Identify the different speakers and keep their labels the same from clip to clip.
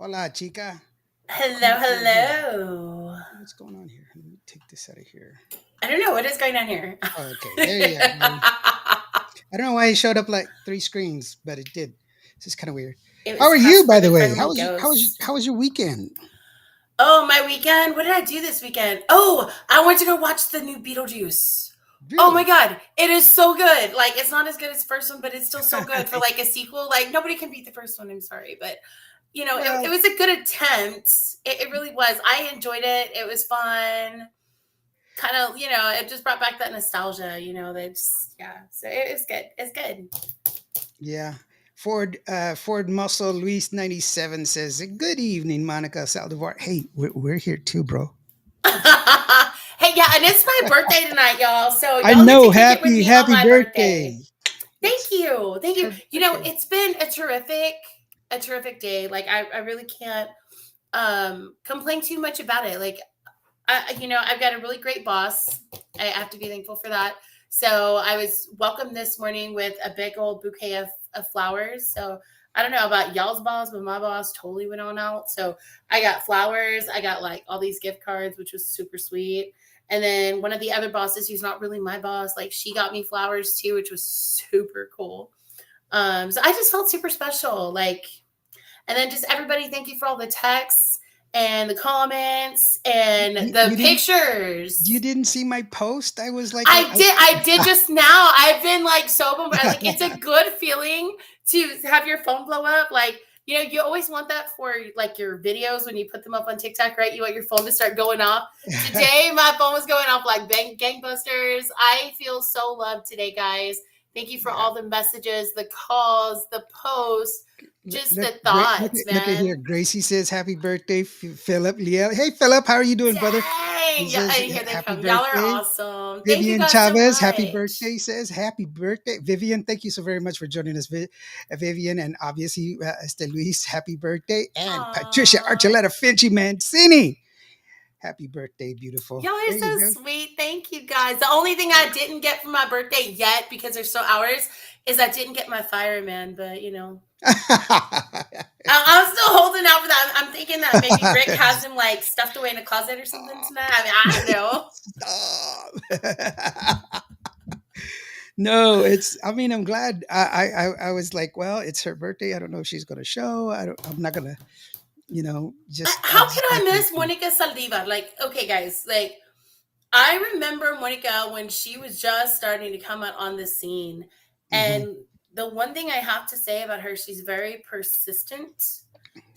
Speaker 1: Hola, chica.
Speaker 2: Hello,
Speaker 1: ¿Cómo estás hoy?
Speaker 2: hello.
Speaker 1: What's going on here? Let me take this out of here.
Speaker 2: I don't know what is going on here.
Speaker 1: Oh, okay, there you go. I don't know why it showed up like three screens, but it did. This is kind of weird.
Speaker 2: It
Speaker 1: How
Speaker 2: was
Speaker 1: are you, by
Speaker 2: Casper
Speaker 1: the
Speaker 2: the
Speaker 1: way?
Speaker 2: Friendly Ghost.
Speaker 1: How was your weekend?
Speaker 2: Oh, my weekend. What did I do this weekend? Oh, I went to go watch the new Beetlejuice. Oh my
Speaker 1: Really?
Speaker 2: god, it is so good. Like it's not as good as the first one, but it's still so good for like a sequel. Like nobody can beat the first one. I'm sorry, but it
Speaker 1: Well,
Speaker 2: was a good attempt. It really was. I enjoyed it. It was fun. Kind of, it just brought back that nostalgia. That just yeah. So it was good. It's good.
Speaker 1: yeah. Ford Muscle Luis 97 says, "Good evening, Monica Saldivar." Hey, we're here too, bro.
Speaker 2: Hey, yeah, and it's my birthday tonight, y'all. So
Speaker 1: I
Speaker 2: y'all get to
Speaker 1: know.
Speaker 2: kick it with me on
Speaker 1: Happy
Speaker 2: my
Speaker 1: birthday.
Speaker 2: birthday. Thank
Speaker 1: It's
Speaker 2: you, thank you.
Speaker 1: her birthday.
Speaker 2: It's been a terrific day. Like I really can't complain too much about it. Like I've got a really great boss. I have to be thankful for that. So I was welcomed this morning with a big old bouquet of flowers. So I don't know about y'all's boss, but my boss totally went on out. So I got flowers. I got like all these gift cards, which was super sweet. And then one of the other bosses, who's not really my boss, like she got me flowers too, which was super cool. So I just felt super special. Like, and then just everybody, thank you for all the texts and the comments and the
Speaker 1: You didn't you
Speaker 2: pictures.
Speaker 1: didn't see my post? I was like,
Speaker 2: I did just now. I've been like so bombarded. Like it's a good feeling to have your phone blow up. Like, you always want that for like your videos when you put them up on TikTok, right? You want your phone to start going off. Today, my phone was going off like gangbusters. I feel so loved today, guys. Thank you for
Speaker 1: yeah.
Speaker 2: all the messages, the calls, the posts, just
Speaker 1: Look,
Speaker 2: the
Speaker 1: great.
Speaker 2: thoughts,
Speaker 1: Look at here.
Speaker 2: man.
Speaker 1: Gracie says, "Happy birthday, Philip Liel." Hey, Philip, how are you doing, brother? He
Speaker 2: Dang. Yeah,
Speaker 1: says,
Speaker 2: and here they
Speaker 1: "Happy
Speaker 2: come. Y'all are
Speaker 1: birthday."
Speaker 2: awesome. Thank you
Speaker 1: Vivian
Speaker 2: guys so
Speaker 1: Chavez, happy
Speaker 2: much.
Speaker 1: birthday, says, "Happy birthday." Vivian, thank you so very much for joining us, Vivian. And obviously, Este Luis, happy birthday. And Patricia
Speaker 2: Aw.
Speaker 1: Archuleta Finchie Mancini, happy birthday, beautiful.
Speaker 2: Y'all are
Speaker 1: There you
Speaker 2: so
Speaker 1: go.
Speaker 2: sweet. Thank you guys. The only thing I didn't get for my birthday yet, because there's so hours, is I didn't get my fireman, but I'm still holding out for that. I'm thinking that maybe Rick has him like stuffed away in a closet or something tonight. I mean, I don't know.
Speaker 1: Stop. No, I mean, I'm glad. I was like, well, it's her birthday. I don't know if she's going to show. I'm not going to, I
Speaker 2: How
Speaker 1: just
Speaker 2: could I miss Monica Saldivar? Like, okay, guys, like I remember Monica when she was just starting to come out on the scene.
Speaker 1: hmm
Speaker 2: And the one thing I have to say about her, she's very persistent.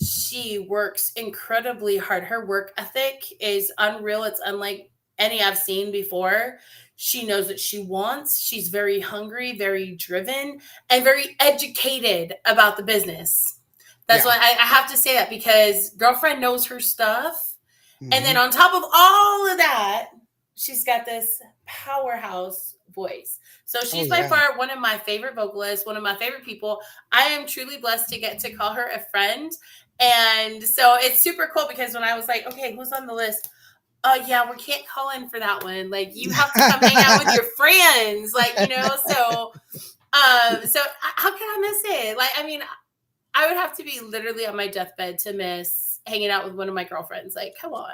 Speaker 2: She works incredibly hard. Her work ethic is unreal. It's unlike any I've seen before. She knows what she wants. She's very hungry, very driven, and very educated about the business. That's
Speaker 1: yeah.
Speaker 2: why I have to say that because girlfriend knows her stuff. And then
Speaker 1: hmm
Speaker 2: on top of all of that, she's got this powerhouse voice. So
Speaker 1: Oh
Speaker 2: she's by
Speaker 1: yeah.
Speaker 2: far one of my favorite vocalists, one of my favorite people. I am truly blessed to get to call her a friend. And so it's super cool because when I was like, okay, who's on the list? Oh yeah, we can't call in for that one. Like you have to come hang out with your friends. So how can I miss it? Like, I mean, I would have to be literally on my deathbed to miss hanging out with one of my girlfriends. Like, come on.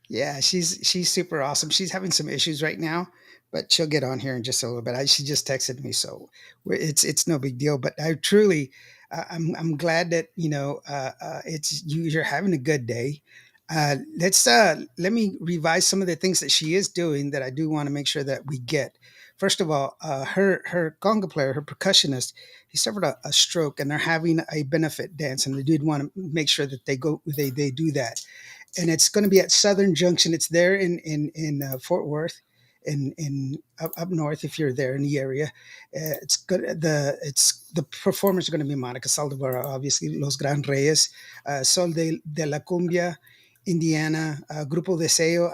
Speaker 1: Yeah, she's super awesome. She's having some issues right now, but she'll get on here in just a little bit. She just texted me, so it's no big deal. But I truly, I'm glad that it's you're having a good day. Let me revise some of the things that she is doing that I do want to make sure that we get. First of all, her conga player, her percussionist, he suffered a stroke, and they're having a benefit dance, and they did want to make sure that they do that, and it's going to be at Southern Junction. It's there in Fort Worth, up north. If you're there in the area, it's good. The performers are going to be Monica Saldivar, obviously Los Gran Reyes, de la Cumbia, Indiana, Grupo Deseo,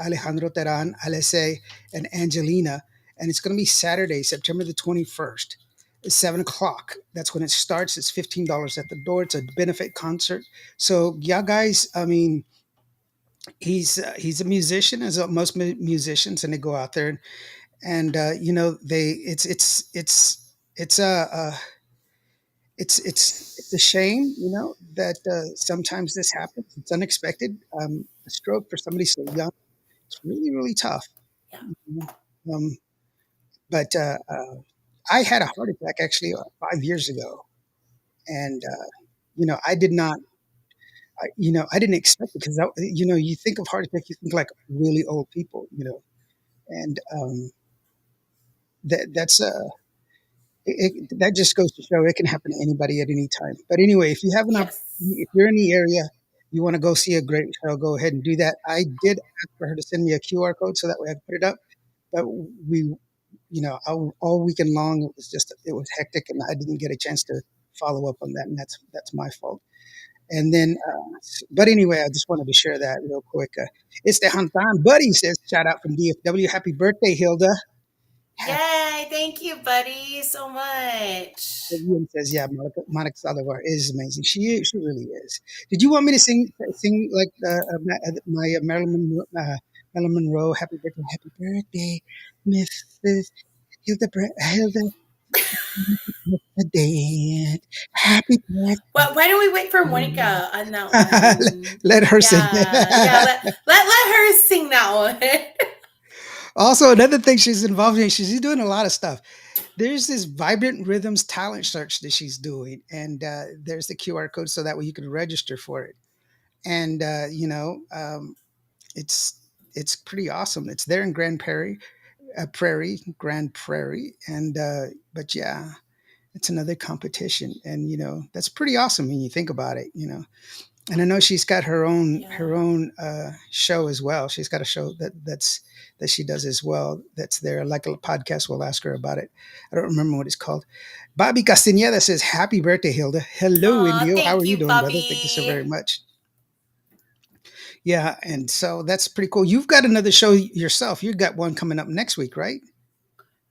Speaker 1: Alejandro Terán, Alese, and Angelina, and it's going to be Saturday, September the 21st. 7 o'clock. That's when it starts. It's $15 at the door. It's a benefit concert. So yeah, guys. I mean, he's a musician, as most musicians, and they go out there and they it's a it's a shame, that sometimes this happens. It's unexpected. A stroke for somebody so young, it's really really tough.
Speaker 2: Yeah.
Speaker 1: You know? But I had a heart attack actually 5 years ago, and I did not. I didn't expect it because you think of heart attack, you think like really old people, and that's that just goes to show it can happen to anybody at any time. But anyway, if you have an
Speaker 2: Yes.
Speaker 1: opportunity, if you're in the area, you want to go see a great show, go ahead and do that. I did ask for her to send me a QR code so that way I could put it up, but all weekend long it was hectic and I didn't get a chance to follow up on that, and that's my fault. And then, but anyway, I just wanted to share that real quick. It's the Hantan Buddy says, shout out from DFW. Happy birthday, Hilda. Happy
Speaker 2: Yay! Thank you, buddy, so much.
Speaker 1: Ian says, yeah, Monica Saldivar is amazing. She really is. Did you want me to sing like my Marilyn Monroe? Happy birthday, Mrs. Hilda Day. Happy birthday.
Speaker 2: Well, why don't we wait for Monica on that one?
Speaker 1: Let her sing.
Speaker 2: Yeah. Let her sing that one.
Speaker 1: Also, another thing she's involved in, she's doing a lot of stuff. There's this Vibrant Rhythms talent search that she's doing, and there's the QR code so that way you can register for it. And it's it's pretty awesome. It's there in Grand Prairie, and but yeah, it's another competition, and that's pretty awesome when you think about it. And I know she's got her
Speaker 2: Yeah.
Speaker 1: own show as well. She's got a show that she does as well. That's there, like a podcast. We'll ask her about it. I don't remember what it's called. Bobby Castaneda says, "Happy birthday, Hilda." Hello,
Speaker 2: Aw,
Speaker 1: Indio. How are
Speaker 2: thank
Speaker 1: you
Speaker 2: you,
Speaker 1: doing, brother? Thank you so very
Speaker 2: Bobby.
Speaker 1: much. Yeah, and so that's pretty cool. You've got another show yourself. You've got one coming up next week, right?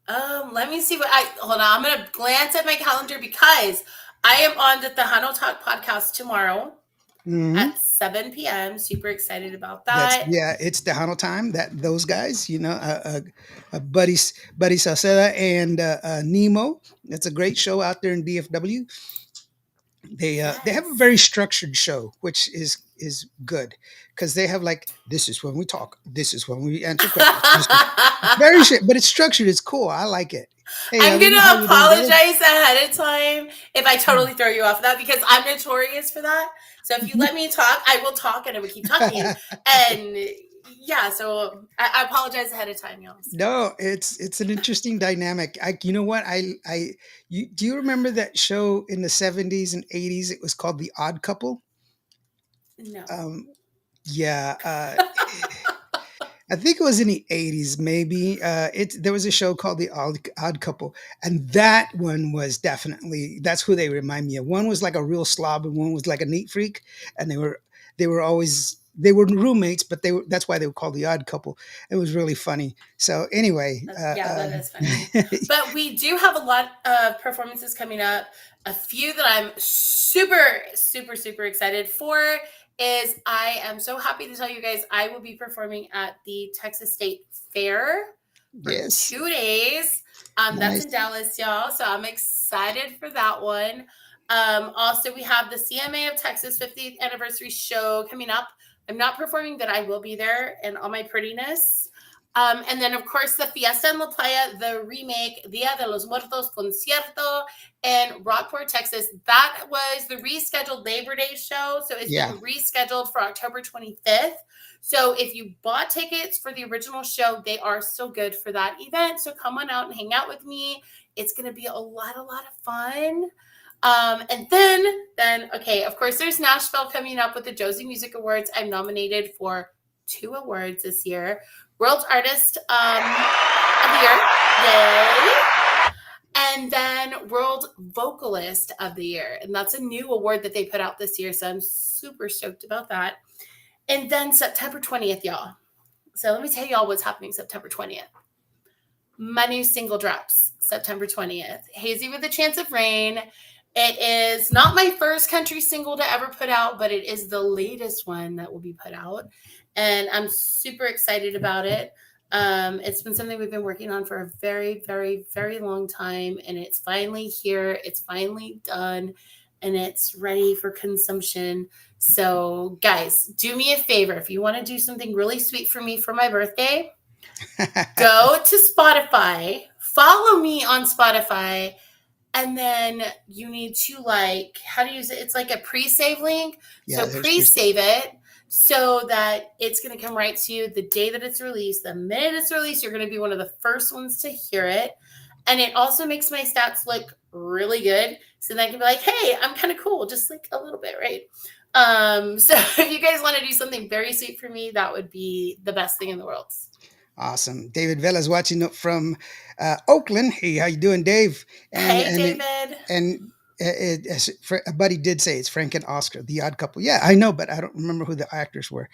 Speaker 2: Let me see what I hold on. I'm gonna glance at my calendar because I am on the Tejano Talk podcast tomorrow
Speaker 1: Hmm.
Speaker 2: at 7 p.m. Super excited about
Speaker 1: That's
Speaker 2: that.
Speaker 1: yeah. It's Tejano time. That those guys, Buddy Salceda and Nemo. It's a great show out there in DFW. They have a very
Speaker 2: Yes.
Speaker 1: structured show, which is good because they have like this is when we talk, this is when we answer questions. It's very shit, but it's structured. It's cool. I like it. Hey,
Speaker 2: I'm
Speaker 1: Alina, how
Speaker 2: gonna
Speaker 1: you doing, brother?
Speaker 2: apologize ahead of time if I totally throw you off that because I'm notorious for that. So if you let me talk, I will talk and I will keep talking. And yeah, so I apologize ahead of time, y'all. So,
Speaker 1: No, it's an interesting dynamic. You know what? Do you remember that show in the 70s and 80s? It was called The Odd Couple.
Speaker 2: no.
Speaker 1: Um, yeah, I think it was in the 80s, maybe. There was a show called The Odd Couple, and that one was definitely that's who they remind me of. One was like a real slob, and one was like a neat freak, and they were roommates, but that's why they were called The Odd Couple. It was really funny. So anyway,
Speaker 2: Yeah, that is funny. But we do have a lot of performances coming up. A few that I'm super, super, super excited for is I am so happy to tell you guys I will be performing at the Texas State Fair for
Speaker 1: yes,
Speaker 2: 2 days. That's in
Speaker 1: nice.
Speaker 2: Dallas, y'all. So I'm excited for that one. Also, we have the CMA of Texas 50th anniversary show coming up. I'm not performing, but I will be there in all my prettiness. And then, of course, the Fiesta en La Playa, the remake, Dia de los Muertos Concierto in Rockport, Texas. That was the rescheduled Labor Day show. So it's
Speaker 1: Yeah.
Speaker 2: been rescheduled for October 25th. So if you bought tickets for the original show, they are still good for that event. So come on out and hang out with me. It's going to be a lot of fun. And then, okay, of course, there's Nashville coming up with the Josie Music Awards. I'm nominated for 2 awards this year. World Artist of the Year, yay! And then World Vocalist of the Year. And that's a new award that they put out this year. So I'm super stoked about that. And then September 20th, y'all. So let me tell y'all what's happening September 20th. My new single drops September 20th. Hazy with a Chance of Rain. It is not my first country single to ever put out, but it is the latest one that will be put out. And I'm super excited about it. It's been something we've been working on for a very, very, very long time, and it's finally here. It's finally done, and it's ready for consumption. So, guys, do me a favor. If you want to do something really sweet for me for my birthday, go to Spotify, follow me on Spotify, and then you need to, like, how do you use it? It's like a pre-save link.
Speaker 1: Yeah,
Speaker 2: So
Speaker 1: there's
Speaker 2: pre-save it so that it's going to come right to you the day that it's released. The minute it's released, you're going to be one of the first ones to hear it. And it also makes my stats look really good. So then I can be like, hey, I'm kind of cool, just like a little bit, right? So if you guys want to do something very sweet for me, that would be the best thing in the world.
Speaker 1: awesome. David Vella's watching from Oakland. Hey, how you doing, Dave? And
Speaker 2: Hey,
Speaker 1: and
Speaker 2: David.
Speaker 1: and a buddy did say it's Frank and Oscar, the odd couple. Yeah, I know, but I don't remember who the actors were.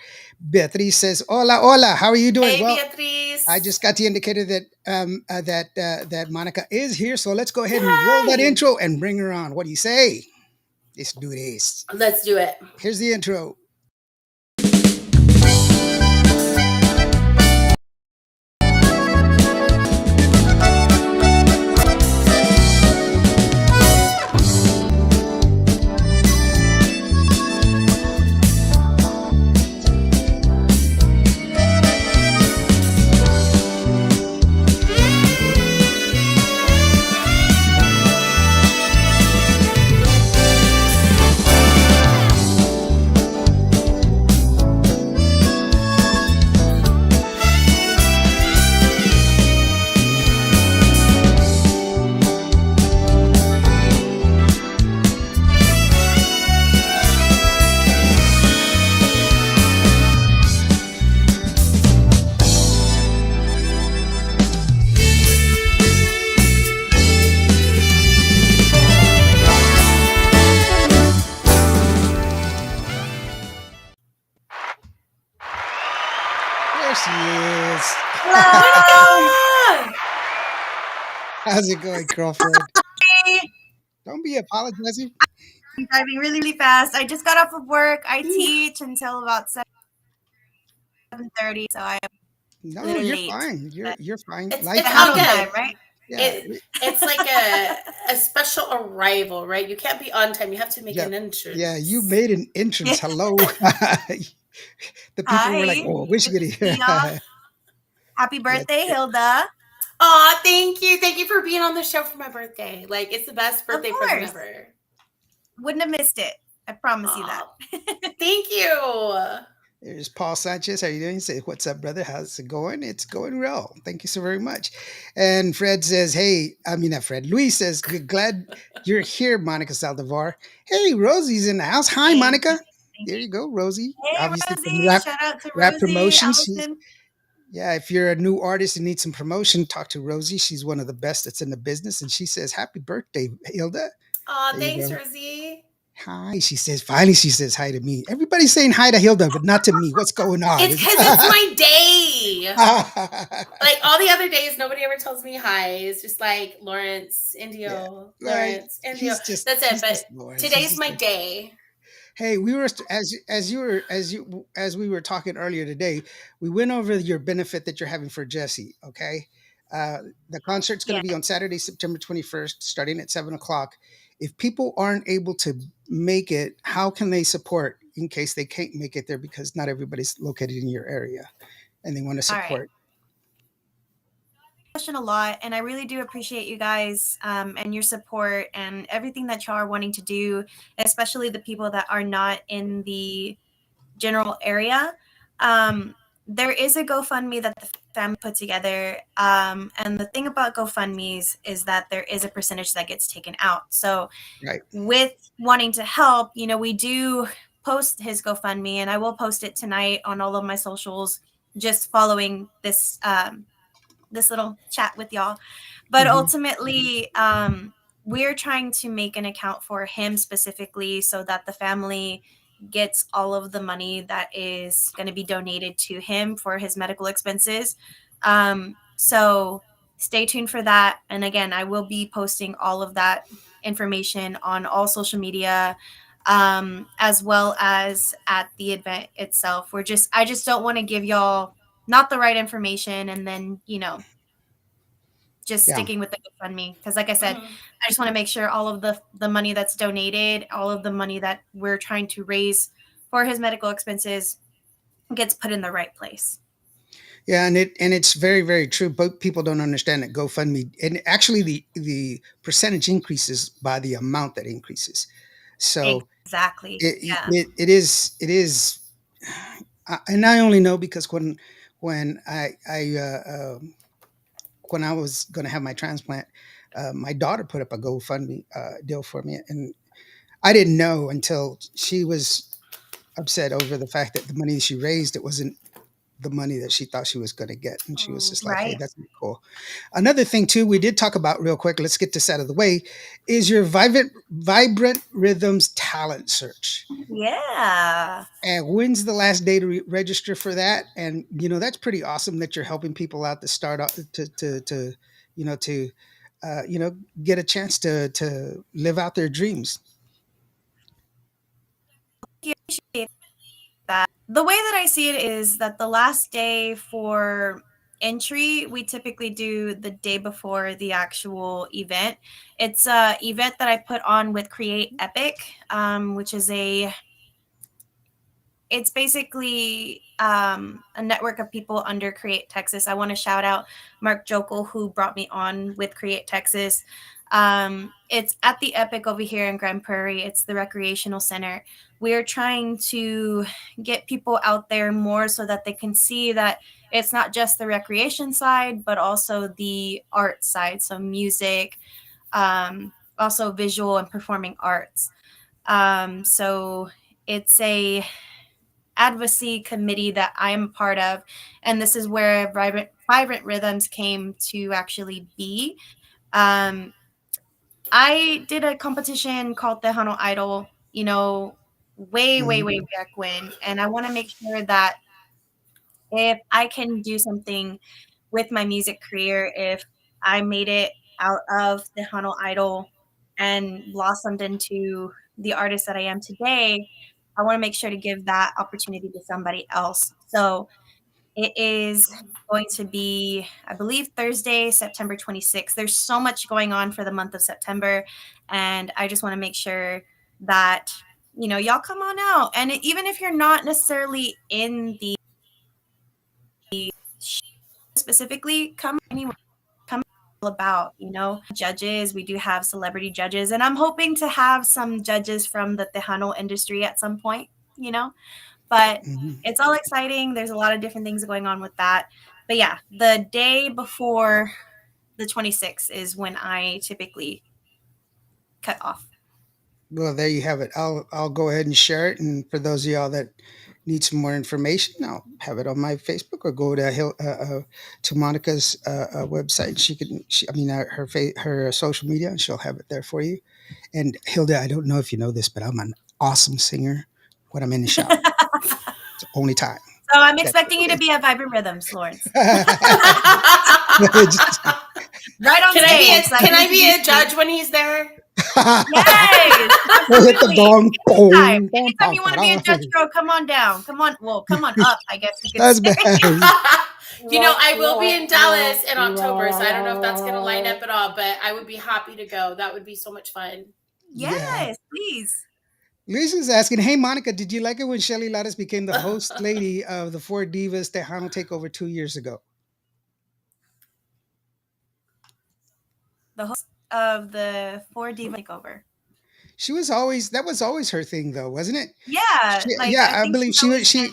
Speaker 1: Beatriz says, "Hola, hola. How are you doing?"
Speaker 2: Hey,
Speaker 1: Well, I
Speaker 2: Beatriz.
Speaker 1: just got the indicator that that Monica is here, so let's go ahead and roll that
Speaker 2: Hi.
Speaker 1: intro and bring her on. What do you say? Let's do this.
Speaker 2: Let's do it.
Speaker 1: Here's the intro. There she is.
Speaker 3: Hello.
Speaker 2: Monica!
Speaker 1: How's it going, girlfriend?
Speaker 3: Sorry.
Speaker 1: Don't be apologizing.
Speaker 3: I'm driving really, really fast. I just got off of work. I teach until about 7:30, so I am a
Speaker 1: No,
Speaker 3: little
Speaker 1: you're
Speaker 3: late.
Speaker 1: fine.
Speaker 3: But
Speaker 1: You're fine.
Speaker 2: It's
Speaker 1: Life
Speaker 2: all
Speaker 3: Toronto
Speaker 1: happens.
Speaker 2: good.
Speaker 3: time, right?
Speaker 1: Yeah,
Speaker 2: It's like a special arrival, right? You can't be on time. You have to make
Speaker 1: yeah,
Speaker 2: an
Speaker 1: yeah. You
Speaker 2: entrance.
Speaker 1: made an entrance. Hello. The people were like,
Speaker 3: Hi.
Speaker 1: "Oh, we should
Speaker 3: Good
Speaker 1: get
Speaker 3: to see
Speaker 1: here."
Speaker 3: y'all. Happy
Speaker 1: That's
Speaker 3: birthday,
Speaker 1: good.
Speaker 3: Hilda.
Speaker 2: Oh, thank you. Thank you for being on the show for my birthday. Like, it's the best
Speaker 3: Of
Speaker 2: birthday present
Speaker 3: course.
Speaker 2: ever.
Speaker 3: Wouldn't have missed it. I promise you that.
Speaker 2: Oh, thank you.
Speaker 1: There's Paul Sanchez. How you doing? He says, "What's up, brother? How's it going? It's going well. Thank you so very much." And Fred says, "Hey, I mean not Fred. Luis says, glad you're here, Monica Saldivar. Hey, Rosie's in the house. Hi,
Speaker 3: Thank you.
Speaker 1: Monica.
Speaker 3: Thank
Speaker 1: There
Speaker 3: you.
Speaker 1: you go, Rosie.
Speaker 3: Hey,
Speaker 1: Obviously from
Speaker 3: Rosie. Shout out to
Speaker 1: Rap
Speaker 3: Rosie,
Speaker 1: Promotions.
Speaker 3: Allison.
Speaker 1: Yeah, if you're a new artist and need some promotion, talk to Rosie. She's one of the best that's in the business. And she says, Happy birthday, Hilda.
Speaker 2: Oh,
Speaker 1: There you
Speaker 2: thanks,
Speaker 1: go.
Speaker 2: Rosie.
Speaker 1: Hi. She says, finally, she says hi to me. Everybody's saying hi to Hilda, but not to me. What's going on?
Speaker 2: It's because it's my day.
Speaker 1: Yeah,
Speaker 2: Like all the other days, nobody ever tells me hi. It's just like Lawrence, Indio,
Speaker 1: right.
Speaker 2: Lawrence, Indio. That's it.
Speaker 1: He's
Speaker 2: But
Speaker 1: just Lawrence. He's
Speaker 2: today's
Speaker 1: just
Speaker 2: my
Speaker 1: like,
Speaker 2: day.
Speaker 1: hey, we were as we were talking earlier today, we went over your benefit that you're having for Jesse. Okay, uh, the concert's going
Speaker 3: Yeah.
Speaker 1: to be on Saturday, September 21st, starting at 7 o'clock. If people aren't able to make it, how can they support in case they can't make it there because not everybody's located in your area and they want to
Speaker 3: All right.
Speaker 1: support?
Speaker 3: Question a lot, and I really do appreciate you guys and your support and everything that y'all are wanting to do, especially the people that are not in the general area. There is a GoFundMe that the family put together, and the thing about GoFundMe's is that there is a percentage that gets taken out. So,
Speaker 1: Right.
Speaker 3: with wanting to help, we do post his GoFundMe, and I will post it tonight on all of my socials. Just following this little chat with y'all. But
Speaker 1: Hmm.
Speaker 3: ultimately, we're trying to make an account for him specifically so that the family gets all of the money that is going to be donated to him for his medical expenses. So stay tuned for that. And again, I will be posting all of that information on all social media, as well as at the event itself. I just don't want to give y'all not the right information, and then just
Speaker 1: Yeah.
Speaker 3: sticking with the GoFundMe. Because like I said,
Speaker 2: Mhm.
Speaker 3: I just want to make sure all of the money that's donated, all of the money that we're trying to raise for his medical expenses gets put in the right place.
Speaker 1: Yeah, and it's very very true. But people don't understand that GoFundMe, and actually the percentage increases by the amount that increases. So
Speaker 3: Exactly. Yeah.
Speaker 1: it is, and I only know because when when I was going to have my transplant, my daughter put up a GoFundMe deal for me, and I didn't know until she was upset over the fact that the money she raised, it wasn't the money that she thought she was going to get, and she was
Speaker 2: Mm.
Speaker 1: just like, "Hey,
Speaker 3: Right.
Speaker 1: that's not cool." Another thing too, we did talk about real quick. Let's get this out of the way. Is your vibrant rhythms talent search?
Speaker 3: Yeah.
Speaker 1: And when's the last day to register for that? And that's pretty awesome that you're helping people out to start out to you know to uh, you know get a chance to live out their dreams.
Speaker 3: I appreciate that. The way that I see it is that the last day for entry, we typically do the day before the actual event. It's a event that I put on with Create Epic, which is it's basically a network of people under Create Texas. I want to shout out Mark Jokel, who brought me on with Create Texas. It's at the Epic over here in Grand Prairie. It's the recreational center. We're trying to get people out there more so that they can see that it's not just the recreation side, but also the art side. So music, also visual and performing arts. So it's a advocacy committee that I'm part of, and this is where Vibrant Rhythms came to actually be. Um, I did a competition called Tejano Idol, way, way,
Speaker 1: Mhm.
Speaker 3: way back when, and I want to make sure that if I can do something with my music career, if I made it out of Tejano Idol and blossomed into the artist that I am today, I want to make sure to give that opportunity to somebody else. So it is going to be, I believe, Thursday, September 26th. There's so much going on for the month of September, and I just want to make sure that y'all come on out. And even if you're not necessarily in the show specifically, come anywhere. Come all about, judges. We do have celebrity judges, and I'm hoping to have some judges from the Tejano industry at some point. You know, but
Speaker 1: Mhm.
Speaker 3: it's all exciting. There's a lot of different things going on with that. But yeah, the day before the 26th is when I typically cut off.
Speaker 1: Well, there you have it. I'll go ahead and share it. And for those of y'all that need some more information, I'll have it on my Facebook or go to Monica's website. I mean, her social media, and she'll have it there for you. And Hilda, I don't know if you know this, but I'm an awesome singer when I'm in the shower. It's the only time.
Speaker 3: So I'm
Speaker 1: That's
Speaker 3: expecting
Speaker 1: what
Speaker 3: you to
Speaker 1: it
Speaker 3: be at Vibrant Rhythms, Lawrence.
Speaker 1: is.
Speaker 3: Right on stage. So
Speaker 2: Can I
Speaker 3: need to
Speaker 2: be
Speaker 3: be
Speaker 2: a judge when he's there?
Speaker 3: Yes,
Speaker 1: We'll hit the
Speaker 3: absolutely.
Speaker 1: gong.
Speaker 3: Anytime.
Speaker 1: Boom, bum,
Speaker 3: Anytime
Speaker 1: bum,
Speaker 3: you want to be a judge,
Speaker 1: ba-dum.
Speaker 3: girl, come on down. Come on. Well, come on up, I guess you could
Speaker 1: That's
Speaker 3: say.
Speaker 1: bad.
Speaker 2: I will be in Dallas in October, so I don't know if that's going to line up at all, but I would be happy to go. That would be so much fun.
Speaker 1: Yeah.
Speaker 3: Yes, please.
Speaker 1: Lisa's asking, "Hey Monica, did you like it when Shelly Lattes became the host lady of the Four Divas Tejano Takeover 2 years ago?"
Speaker 3: The host of the 4D Takeover.
Speaker 1: She was always that was always her thing, though, wasn't it?
Speaker 3: Yeah, like
Speaker 1: Yeah,
Speaker 3: I
Speaker 1: I
Speaker 3: think
Speaker 1: believe
Speaker 3: she's always been.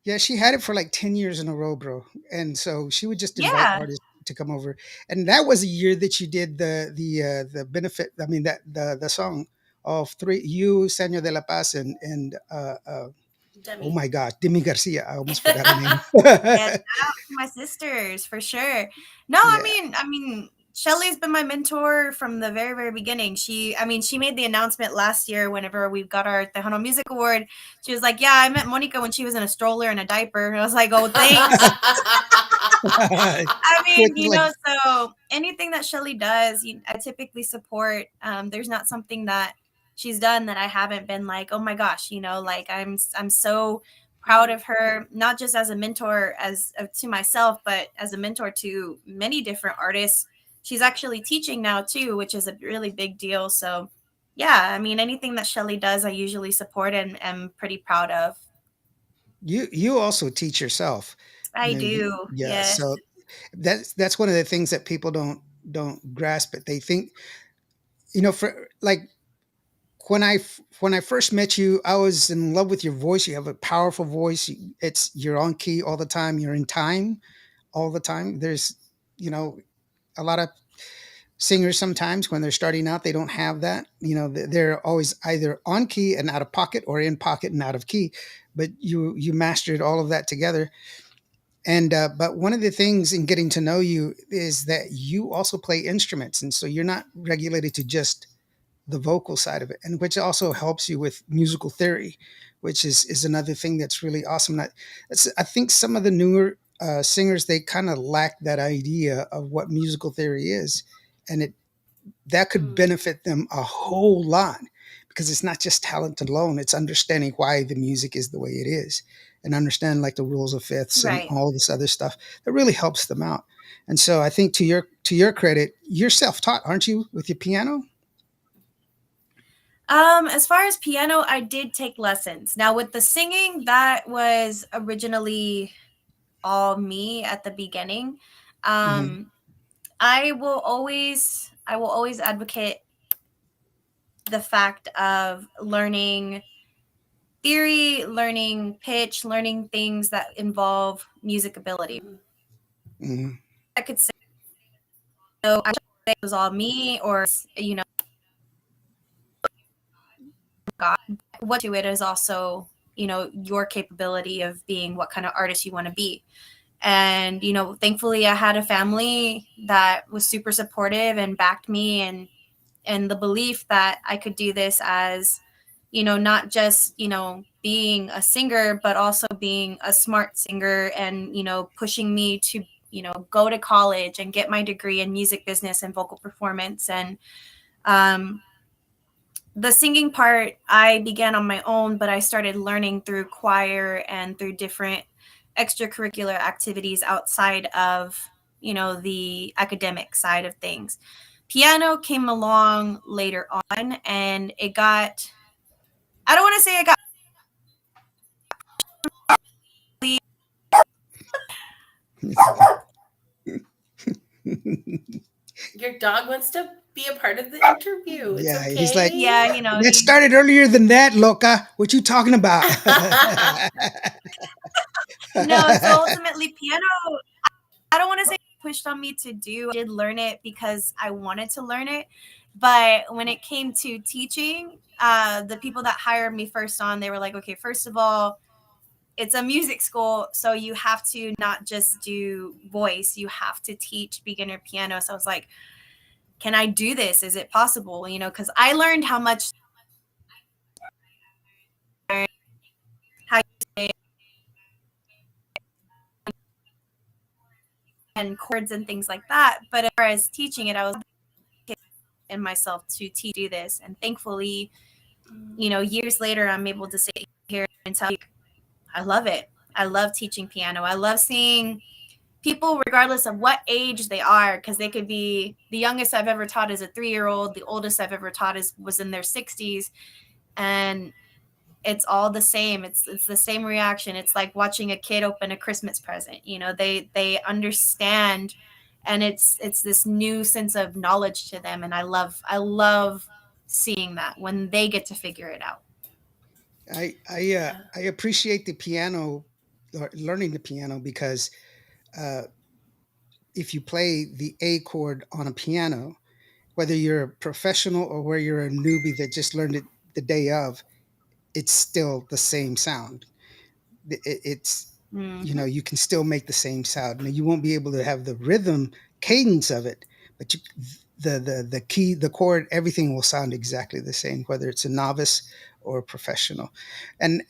Speaker 1: yeah, she had it for like 10 years in a row, bro. And so she would just invite
Speaker 3: Yeah,
Speaker 1: artists to come over, and that was a year that you did the benefit. I mean that the song of three, you, Senor de la Paz, and oh
Speaker 2: Demi.
Speaker 1: my gosh, Demi Garcia. I almost forgot her name.
Speaker 3: yeah, shout out to my sisters for sure. No, I
Speaker 1: Yeah.
Speaker 3: mean, Shelly's been my mentor from the very, very beginning. She made the announcement last year whenever we got our Tejano Music Award. She was like, "Yeah, I met Monica when she was in a stroller and a diaper." I was like, "Oh, thanks." I
Speaker 1: Which
Speaker 3: mean,
Speaker 1: is like,
Speaker 3: so anything that Shelly does, I typically support. There's not something that she's done that I haven't been like, oh my gosh, like I'm so proud of her, not just as a mentor as to myself, but as a mentor to many different artists. She's actually teaching now too, which is a really big deal. So yeah, I mean, anything that Shelly does, I usually support and am pretty proud of.
Speaker 1: You also teach yourself.
Speaker 3: I do,
Speaker 1: Yeah.
Speaker 3: yes.
Speaker 1: So that's one of the things that people don't grasp it. They think, for like when I first met you, I was in love with your voice. You have a powerful voice. You're on key all the time. You're in time all the time. There's, you know, a lot of singers sometimes when they're starting out, they don't have that. They're always either on key and out of pocket or in pocket and out of key. But you mastered all of that together. And but one of the things in getting to know you is that you also play instruments, and so you're not regulated to just the vocal side of it, and which also helps you with musical theory, which is another thing that's really awesome. I think some of the newer singers, they kind of lack that idea of what musical theory is, and that could
Speaker 2: Mm.
Speaker 1: benefit them a whole lot, because it's not just talent alone, it's understanding why the music is the way it is, and understand like the rules of fifths and
Speaker 3: Right.
Speaker 1: all this other stuff that really helps them out. And so I think to your credit, you're self-taught, aren't you, with your piano?
Speaker 3: As far as piano, I did take lessons. Now with the singing, that was originally all me at the beginning.
Speaker 1: Hmm.
Speaker 3: I will always advocate the fact of learning theory, learning pitch, learning things that involve music ability.
Speaker 2: Mhm.
Speaker 1: Hmm.
Speaker 3: I could say, so I say it was all me, or God. What to it is also, your capability of being what kind of artist you want to be. And thankfully I had a family that was super supportive and backed me, and the belief that I could do this as, not just, being a singer, but also being a smart singer, and, pushing me to, go to college and get my degree in music business and vocal performance. And um, the singing part, I began on my own, but I started learning through choir and through different extracurricular activities outside of, the academic side of things. Piano came along later on, and I don't want to say it got really.
Speaker 2: Your dog wants to be a part of the interview. It's
Speaker 1: Yeah, he's like,
Speaker 2: okay.
Speaker 3: Yeah,
Speaker 1: that started earlier than that, Loca. What you talking about?
Speaker 3: no, so ultimately piano, I don't want to say pushed on me to do. I did learn it because I wanted to learn it. But when it came to teaching, the people that hired me first on, they were like, okay, first of all, it's a music school, so you have to not just do voice, you have to teach beginner piano. So I was like, can I do this? Is it possible? Because I learned how much, how you say, and chords and things like that. But as far as teaching it, I was in myself to do this. And thankfully, years later, I'm able to sit here and tell you, I love it. I love teaching piano. I love seeing people, regardless of what age they are, because they could be, the youngest I've ever taught is a 3-year-old. The oldest I've ever taught was in their 60s. And it's all the same. It's the same reaction. It's like watching a kid open a Christmas present. They understand, and it's this new sense of knowledge to them. And I love seeing that when they get to figure it out.
Speaker 1: I appreciate the piano, or learning the piano, because uh, if you play the A chord on a piano, whether you're a professional or where you're a newbie that just learned it the day of, it's still the same sound. It's,
Speaker 3: Mm-hmm.
Speaker 1: you can still make the same sound. Now, you won't be able to have the rhythm cadence of it, but the key, the chord, everything will sound exactly the same, whether it's a novice or a professional. And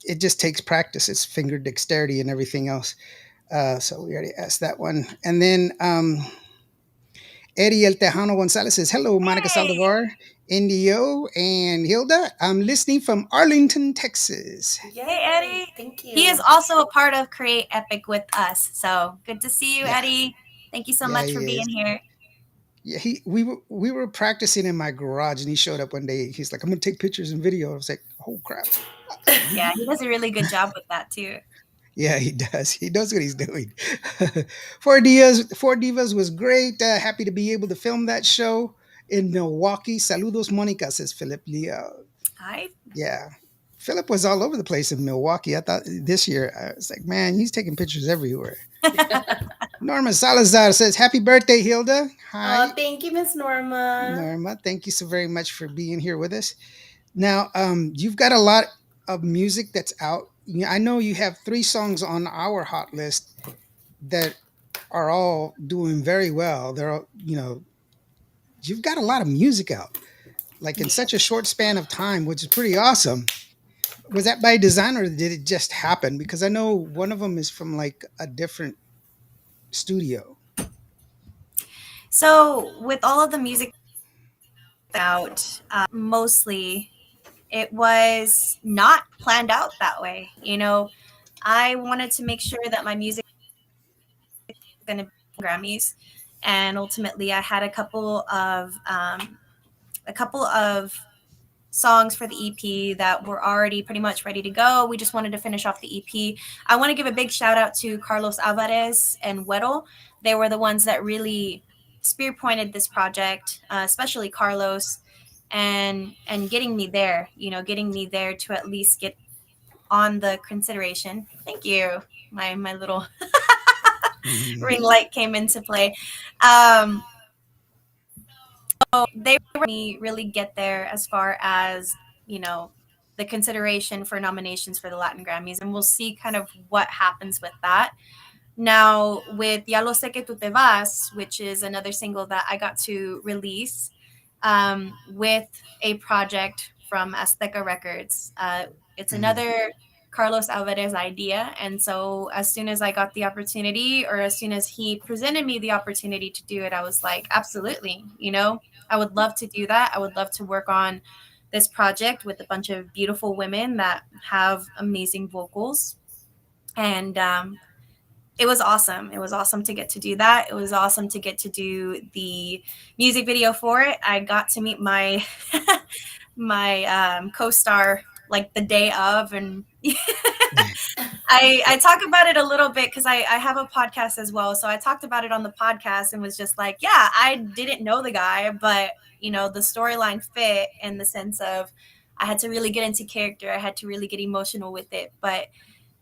Speaker 1: it just takes practice. It's finger dexterity and everything else. So we already asked that one. And then Eddie El Tejano Gonzalez says, "Hello, Monica
Speaker 3: Hey.
Speaker 1: Saldivar. Indio and Hilda. I'm listening from Arlington, Texas.
Speaker 3: Hey,
Speaker 2: Yay!
Speaker 3: Eddie.
Speaker 2: Thank
Speaker 3: He is
Speaker 2: you.
Speaker 3: also a part of Create Epic with us. So good to see you,
Speaker 1: Yeah,
Speaker 3: Eddie. Thank you so
Speaker 1: yeah,
Speaker 3: much for
Speaker 1: he
Speaker 3: being
Speaker 1: is.
Speaker 3: here.
Speaker 1: Yeah, we were practicing in my garage, and he showed up one day. He's like, "I'm gonna take pictures and video." I was like, "Oh crap!"
Speaker 3: Yeah, he does a really good job with that too.
Speaker 1: Yeah, he does. He knows what he's doing. Four Divas was great. Happy to be able to film that show in Milwaukee. Saludos, Monica, says Philip Leo.
Speaker 3: Hi.
Speaker 1: Yeah. Philip was all over the place in Milwaukee. I thought this year, I was like, man, he's taking pictures everywhere. Norma Salazar says, happy birthday, Hilda.
Speaker 2: Oh,
Speaker 1: Hi,
Speaker 2: thank you, Miss Norma.
Speaker 1: Norma. Thank you so very much for being here with us. Now, you've got a lot of music that's out. I know you have 3 songs on our hot list that are all doing very well. They're all, you've got a lot of music out, like in such a short span of time, which is pretty awesome. Was that by design or did it just happen? Because I know one of them is from like a different studio.
Speaker 3: So, with all of the music out, mostly it was not planned out that way. I wanted to make sure that my music was going to be Grammys, and ultimately, I had a couple of songs for the EP that were already pretty much ready to go. We just wanted to finish off the EP. I want to give a big shout out to Carlos Alvarez and Weddle. They were the ones that really spear pointed this project, especially Carlos, and getting me there to at least get on the consideration. Thank you. My little
Speaker 1: Mhm.
Speaker 3: ring light came into play. Um, so they were me really get there as far as you know the consideration for nominations for the Latin Grammys, and we'll see kind of what happens with that. Now with Ya lo sé que tú te vas, which is another single that I got to release with a project from Azteca Records. It's
Speaker 1: Mhm.
Speaker 3: another Carlos Alvarez idea. And so as soon as I got the opportunity, or as soon as he presented me the opportunity to do it, I was like, absolutely, I would love to do that. I would love to work on this project with a bunch of beautiful women that have amazing vocals. And it was awesome. It was awesome to get to do that. It was awesome to get to do the music video for it. I got to meet my my co-star like the day of, and I talk about it a little bit because I have a podcast as well. So I talked about it on the podcast and was just like, yeah, I didn't know the guy, but the storyline fit in the sense of I had to really get into character. I had to really get emotional with it. But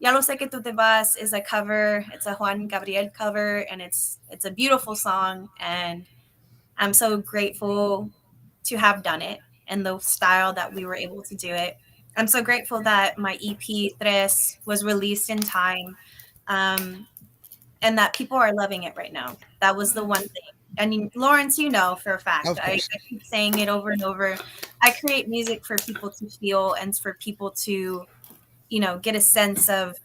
Speaker 3: Ya lo sé que tú te vas is a cover. It's a Juan Gabriel cover, and it's a beautiful song. And I'm so grateful to have done it and the style that we were able to do it. I'm so grateful that my EP Tres was released in time, um, and that people are loving it right now. That was the one thing. I mean, Lawrence, for a fact.
Speaker 1: Of
Speaker 3: I
Speaker 1: course.
Speaker 3: keep saying it over and over. I create music for people to feel and for people to, get a sense of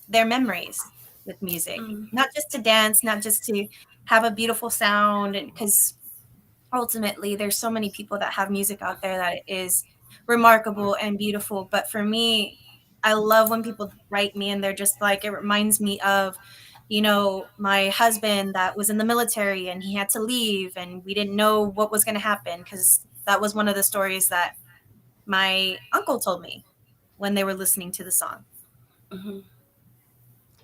Speaker 3: their memories with music,
Speaker 2: Mm.
Speaker 3: not just to dance, not just to have a beautiful sound, because ultimately there's so many people that have music out there that is remarkable and beautiful. But for me, I love when people write me and they're just like, it reminds me of my husband that was in the military and he had to leave and we didn't know what was going to happen, because that was one of the stories that my uncle told me when they were listening to the song.
Speaker 2: Mhm.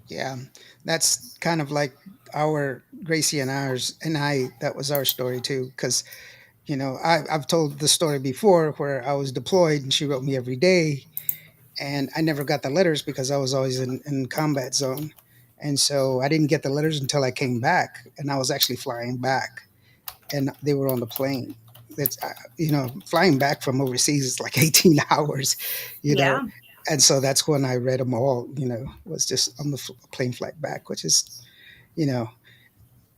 Speaker 1: Yeah. That's kind of like our Gracie and ours and I, that was our story too. Cause, I've told the story before where I was deployed and she wrote me every day and I never got the letters because I was always in combat zone. And so I didn't get the letters until I came back and I was actually flying back and they were on the plane. That's, flying back from overseas is like 18 hours, you know.
Speaker 3: Yeah.
Speaker 1: And so that's when I read them all, was just on the plane flight back, which is, you know,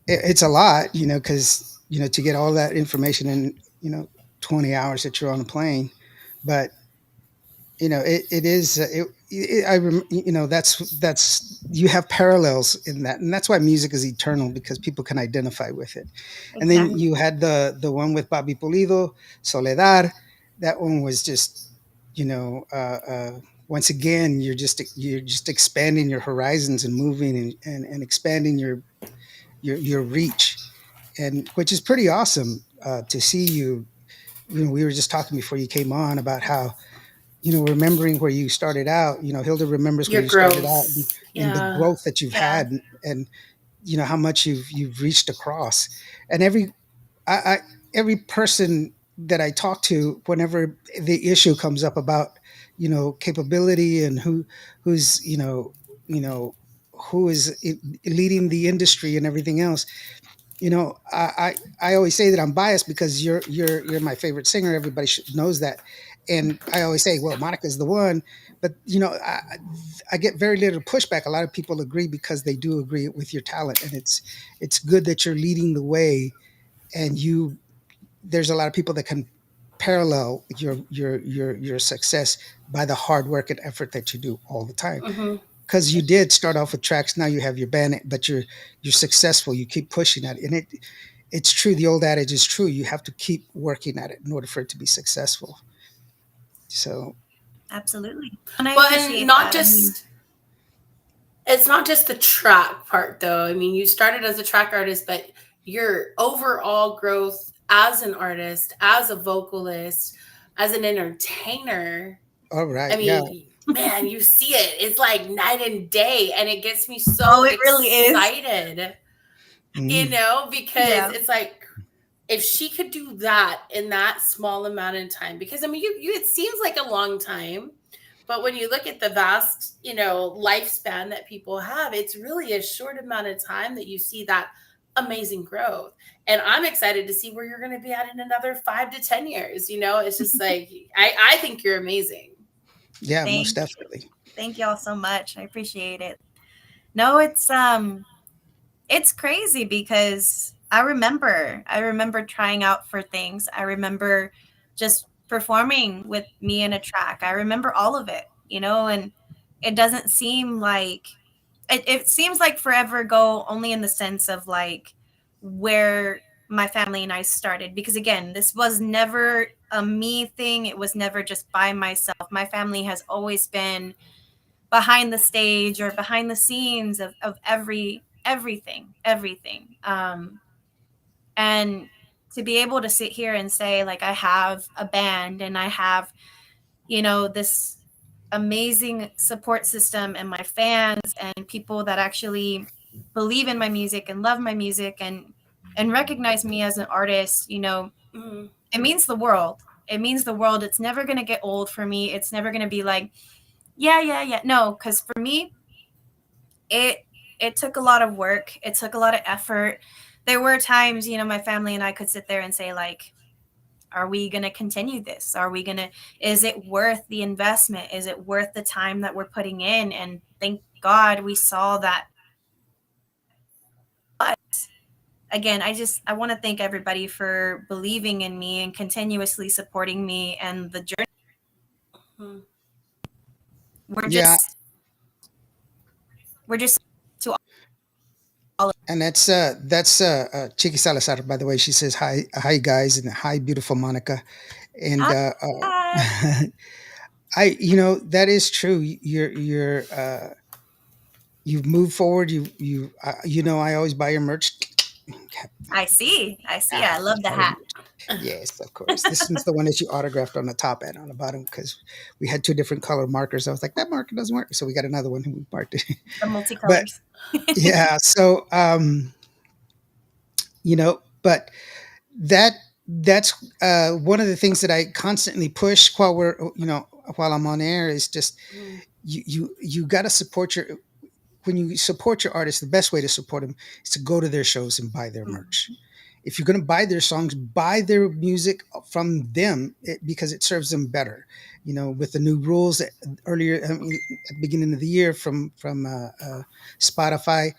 Speaker 1: it's a lot, because, to get all that information in, 20 hours that you're on a plane. But it is that's you have parallels in that, and that's why music is eternal because people can identify with it. And then
Speaker 3: Exactly.
Speaker 1: you had the one with Bobby Pulido, Soledad. That one was just, you know, once again, you're just expanding your horizons and moving and expanding your reach, and which is pretty awesome to see you. You know, we were just talking before you came on about how, remembering where you started out. Hilda remembers where
Speaker 2: Your
Speaker 1: you started out, and,
Speaker 2: growth.
Speaker 1: and the
Speaker 2: Yeah.
Speaker 1: growth that you've
Speaker 3: Yeah.
Speaker 1: had, and how much you've reached across. And every person that I talk to, whenever the issue comes up about, capability and who's you know who is leading the industry and everything else. I always say that I'm biased because you're my favorite singer. Everybody knows that, and I always say, well, Monica's the one. But I get very little pushback. A lot of people agree because they do agree with your talent, and it's good that you're leading the way. And there's a lot of people that can parallel your success by the hard work and effort that you do all the time,
Speaker 2: Hmm.
Speaker 1: because you did start off with tracks. Now you have your band, but you're successful. You keep pushing at it, and it's true. The old adage is true. You have to keep working at it in order for it to be successful. So
Speaker 3: Absolutely. And I
Speaker 2: Well, and
Speaker 3: appreciate
Speaker 2: not
Speaker 3: that. I mean,
Speaker 2: just it's not just the track part though. I mean, you started as a track artist, but your overall growth as an artist, as a vocalist, as an entertainer,
Speaker 1: all
Speaker 2: I
Speaker 1: right, yeah.
Speaker 2: mean, man, you see it. It's like night and day, and it gets me so
Speaker 3: oh, it really is.
Speaker 2: excited,
Speaker 1: Mm,
Speaker 2: because
Speaker 3: Yeah.
Speaker 2: it's like if she could do that in that small amount of time, because I mean, you it seems like a long time, but when you look at the vast, lifespan that people have, it's really a short amount of time that you see that amazing growth. And I'm excited to see where you're going to be at in another 5 to 10 years. It's just like I think you're amazing.
Speaker 1: yeah, most
Speaker 3: Thank
Speaker 1: definitely.
Speaker 3: thank y'all so much. I appreciate it. No, it's crazy because I remember trying out for things. I remember just performing with me in a track. I remember all of it, and it doesn't seem like it seems like forever ago, only in the sense of like where my family and I started, because again, this was never a me thing. It was never just by myself. My family has always been behind the stage or behind the scenes of everything. And to be able to sit here and say like I have a band and I have this amazing support system and my fans and people that actually believe in my music and love my music and recognize me as an artist,
Speaker 2: Mm-hmm.
Speaker 3: it means the world. It means the world. It's never going to get old for me. It's never going to be like, yeah, yeah, yeah. No, cuz for me, it it took a lot of work. It took a lot of effort. There were times, my family and I could sit there and say like, are we going to continue this? Are we going to is it worth the investment? Is it worth the time that we're putting in? And thank God we saw that. But again, I want to thank everybody for believing in me and continuously supporting me and the journey.
Speaker 2: Mm-hmm.
Speaker 3: We're
Speaker 1: Yeah,
Speaker 3: just we're just to all.
Speaker 1: and that's Chiqui Salazar, by the way. She says hi guys, and hi beautiful Monica. And
Speaker 3: Hi.
Speaker 1: that is true. You've moved forward. I always buy your merch.
Speaker 3: I see. I see.
Speaker 1: Ah,
Speaker 3: I love the
Speaker 1: buy your
Speaker 3: hat.
Speaker 1: merch. Yes, of course. This one's the one that you autographed on the top and on the bottom, because we had two different color markers. I was like, that marker doesn't work, so we got another one and we marked it.
Speaker 3: The
Speaker 1: But
Speaker 3: multicolors.
Speaker 1: yeah, so but that's one of the things that I constantly push while I'm on air is just you got to support your when you support your artist. The best way to support them is to go to their shows and buy their merch. If you're going to buy their songs, buy their music from them, because it serves them better. With the new rules earlier, I mean, at the beginning of the year from Spotify,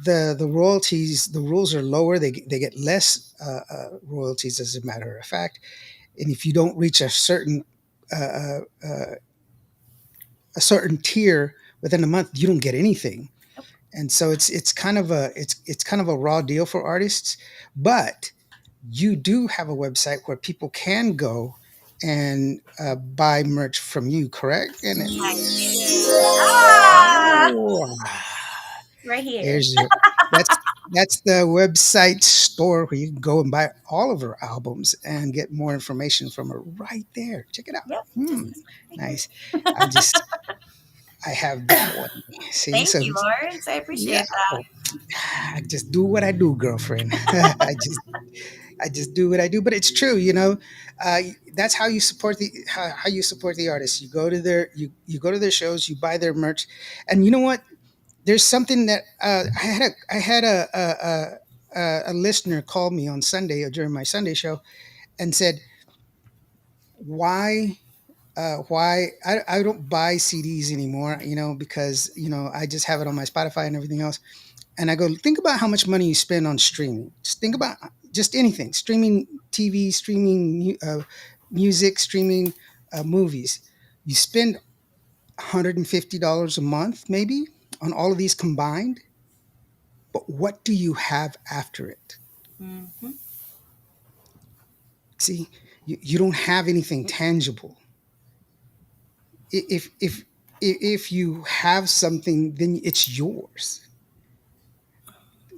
Speaker 1: the royalties, the rules are lower. They get less royalties, as a matter of fact. And if you don't reach a certain uh, uh, a certain tier within a month, you don't get anything.
Speaker 3: Nope.
Speaker 1: And so it's kind of a it's kind of a raw deal for artists, but you do have a website where people can go and buy merch from you, correct? And
Speaker 3: I do. Ah,
Speaker 1: oh,
Speaker 3: right here.
Speaker 1: there's your that's that's the website store where you can go and buy all of her albums and get more information from her right there. Check it out.
Speaker 3: Yep, just
Speaker 1: Hmm,
Speaker 3: this one right
Speaker 1: nice. I'm just I have that one. See,
Speaker 3: Thank
Speaker 1: so
Speaker 3: you, Lawrence. I
Speaker 1: yeah,
Speaker 3: appreciate that.
Speaker 1: oh, I just do what I do, girlfriend. I just do what I do, but it's true, uh, that's how you support how you support the artists. You go to you go to their shows, you buy their merch, and you know what? There's something that I had a listener call me on Sunday or during my Sunday show and said, why I don't buy CDs anymore, because I just have it on my Spotify and everything else. And I go, think about how much money you spend on streaming. Just think about just anything, streaming TV, streaming music, streaming movies. You spend $150 a month, maybe, on all of these combined. But what do you have after it?
Speaker 3: Hmm.
Speaker 1: See, you don't have anything tangible. If you have something, then it's yours.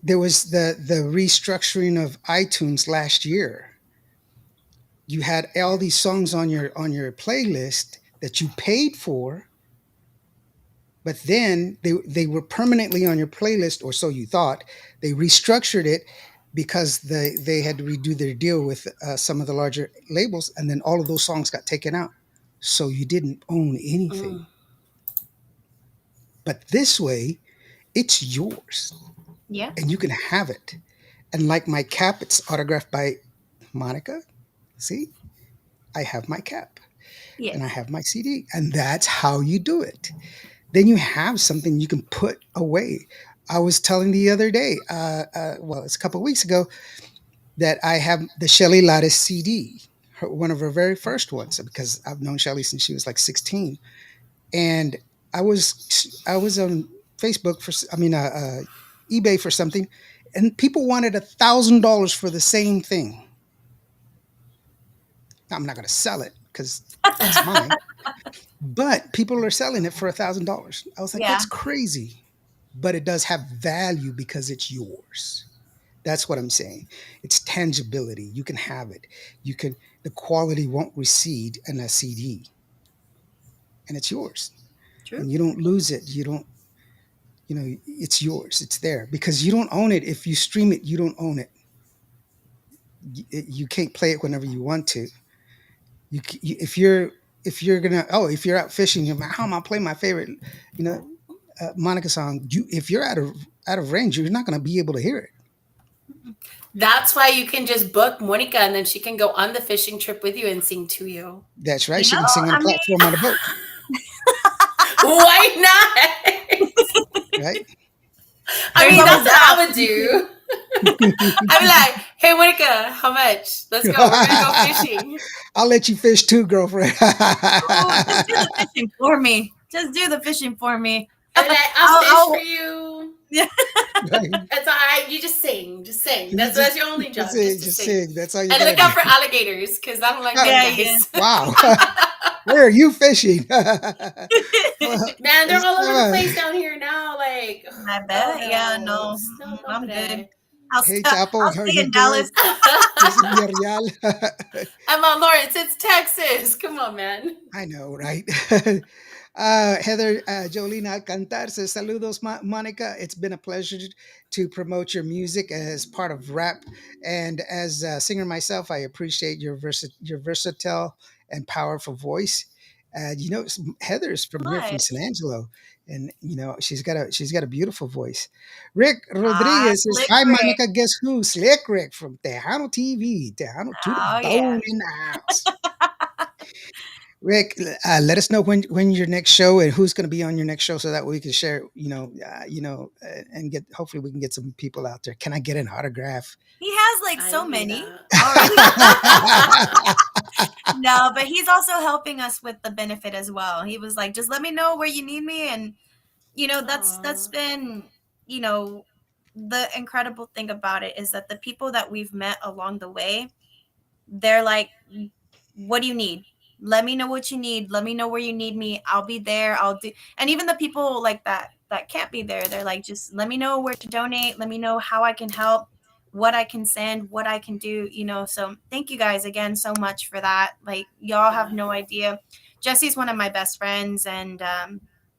Speaker 1: There was the restructuring of iTunes last year. You had all these songs on your playlist that you paid for, but then they were permanently on your playlist, or so you thought. They restructured it because they had to redo their deal with some of the larger labels, and then all of those songs got taken out, so you didn't own anything.
Speaker 2: Mm.
Speaker 1: But this way, it's yours,
Speaker 3: Yeah.
Speaker 1: and you can have it. And like my cap, it's autographed by Monica. See, I have my cap
Speaker 3: Yeah.
Speaker 1: and I have my CD, and that's how you do it. Then you have something you can put away. I was telling the other day, well, it's a couple of weeks ago, that I have the Shelly Lattice CD, one of her very first ones, because I've known Shelly since she was like 16. And I was on Facebook eBay for something, and people wanted $1,000 for the same thing. I'm not going to sell it because it's mine, but people are selling it for $1,000. I was like,
Speaker 3: Yeah.
Speaker 1: that's crazy, but it does have value because it's yours. That's what I'm saying. It's tangibility. You can have it. The quality won't recede in a CD, and it's yours,
Speaker 3: True.
Speaker 1: and you don't lose it. It's yours. It's there because you don't own it. If you stream it, you don't own it. You can't play it whenever you want to. If you're out fishing, you're like, how am I play my favorite, you know, Monica song? If you're out of range, you're not gonna be able to hear it.
Speaker 2: That's why you can just book Monica and then she can go on the fishing trip with you and sing to you.
Speaker 1: That's right.
Speaker 3: You
Speaker 1: She
Speaker 3: know,
Speaker 1: can sing on a
Speaker 3: I mean,
Speaker 1: platform on a boat,
Speaker 2: Why not?
Speaker 1: right?
Speaker 2: I
Speaker 3: there's
Speaker 2: mean, that's
Speaker 3: always
Speaker 2: what
Speaker 3: that
Speaker 2: I would do. I'd be like, hey, Monica, how much? Let's go. We're going to go fishing.
Speaker 1: I'll let you fish too, girlfriend.
Speaker 3: Oh, just do the fishing for me. Just do the fishing for me.
Speaker 2: And then I'll fish
Speaker 3: I'll-
Speaker 2: for you.
Speaker 3: Yeah.
Speaker 1: Right?
Speaker 2: That's all right. You just sing. Just sing. That's your only job.
Speaker 1: That's it.
Speaker 2: Just to
Speaker 1: Just
Speaker 2: sing.
Speaker 1: sing. That's all you
Speaker 2: And
Speaker 1: gotta
Speaker 2: look out
Speaker 1: do.
Speaker 2: for alligators because I don't like them
Speaker 3: Yeah,
Speaker 2: guys.
Speaker 1: Wow. Where are you fishing? Well,
Speaker 2: Man, they're
Speaker 1: it's,
Speaker 2: all over the
Speaker 1: uh,
Speaker 2: place down here now. Like,
Speaker 3: I bet.
Speaker 2: oh
Speaker 3: Yeah, no.
Speaker 2: no,
Speaker 3: I'm good.
Speaker 2: hombre.
Speaker 1: Hey, Chapo,
Speaker 3: I'll
Speaker 1: how
Speaker 3: stay
Speaker 1: you
Speaker 3: in Dallas.
Speaker 1: doing? This is Mirial.
Speaker 2: I'm on Lawrence. It's Texas. Come on, man.
Speaker 1: I know, right? Heather Jolina Cantarse, saludos, Monica. It's been a pleasure to promote your music as part of rap. And as a singer myself, I appreciate your versatile and powerful voice. Heather's from here, from
Speaker 3: What?
Speaker 1: San Angelo, and she's got a beautiful voice. Rick
Speaker 3: Ah,
Speaker 1: Rodriguez says,
Speaker 3: Slick
Speaker 1: "Hi,
Speaker 3: Rick.
Speaker 1: Monica. Guess who? Slick Rick from Tejano TV, Tejano to the
Speaker 3: Oh, yeah.
Speaker 1: bone in the house." Rick, let us know when your next show and who's going to be on your next show, so that we can share. And get hopefully we can get some people out there. Can I get an autograph?
Speaker 3: He has like
Speaker 2: I
Speaker 3: so
Speaker 2: knew
Speaker 3: many
Speaker 2: that.
Speaker 3: already. No, but he's also helping us with the benefit as well. He was like, just let me know where you need me. And, that's been, the incredible thing about it is that the people that we've met along the way, they're like, what do you need? Let me know what you need. Let me know where you need me. I'll be there. I'll do. And even the people like that can't be there, they're like, just let me know where to donate. Let me know how I can help, what I can send, what I can do, So thank you guys again so much for that. Like, y'all have no idea. Jesse's one of my best friends. And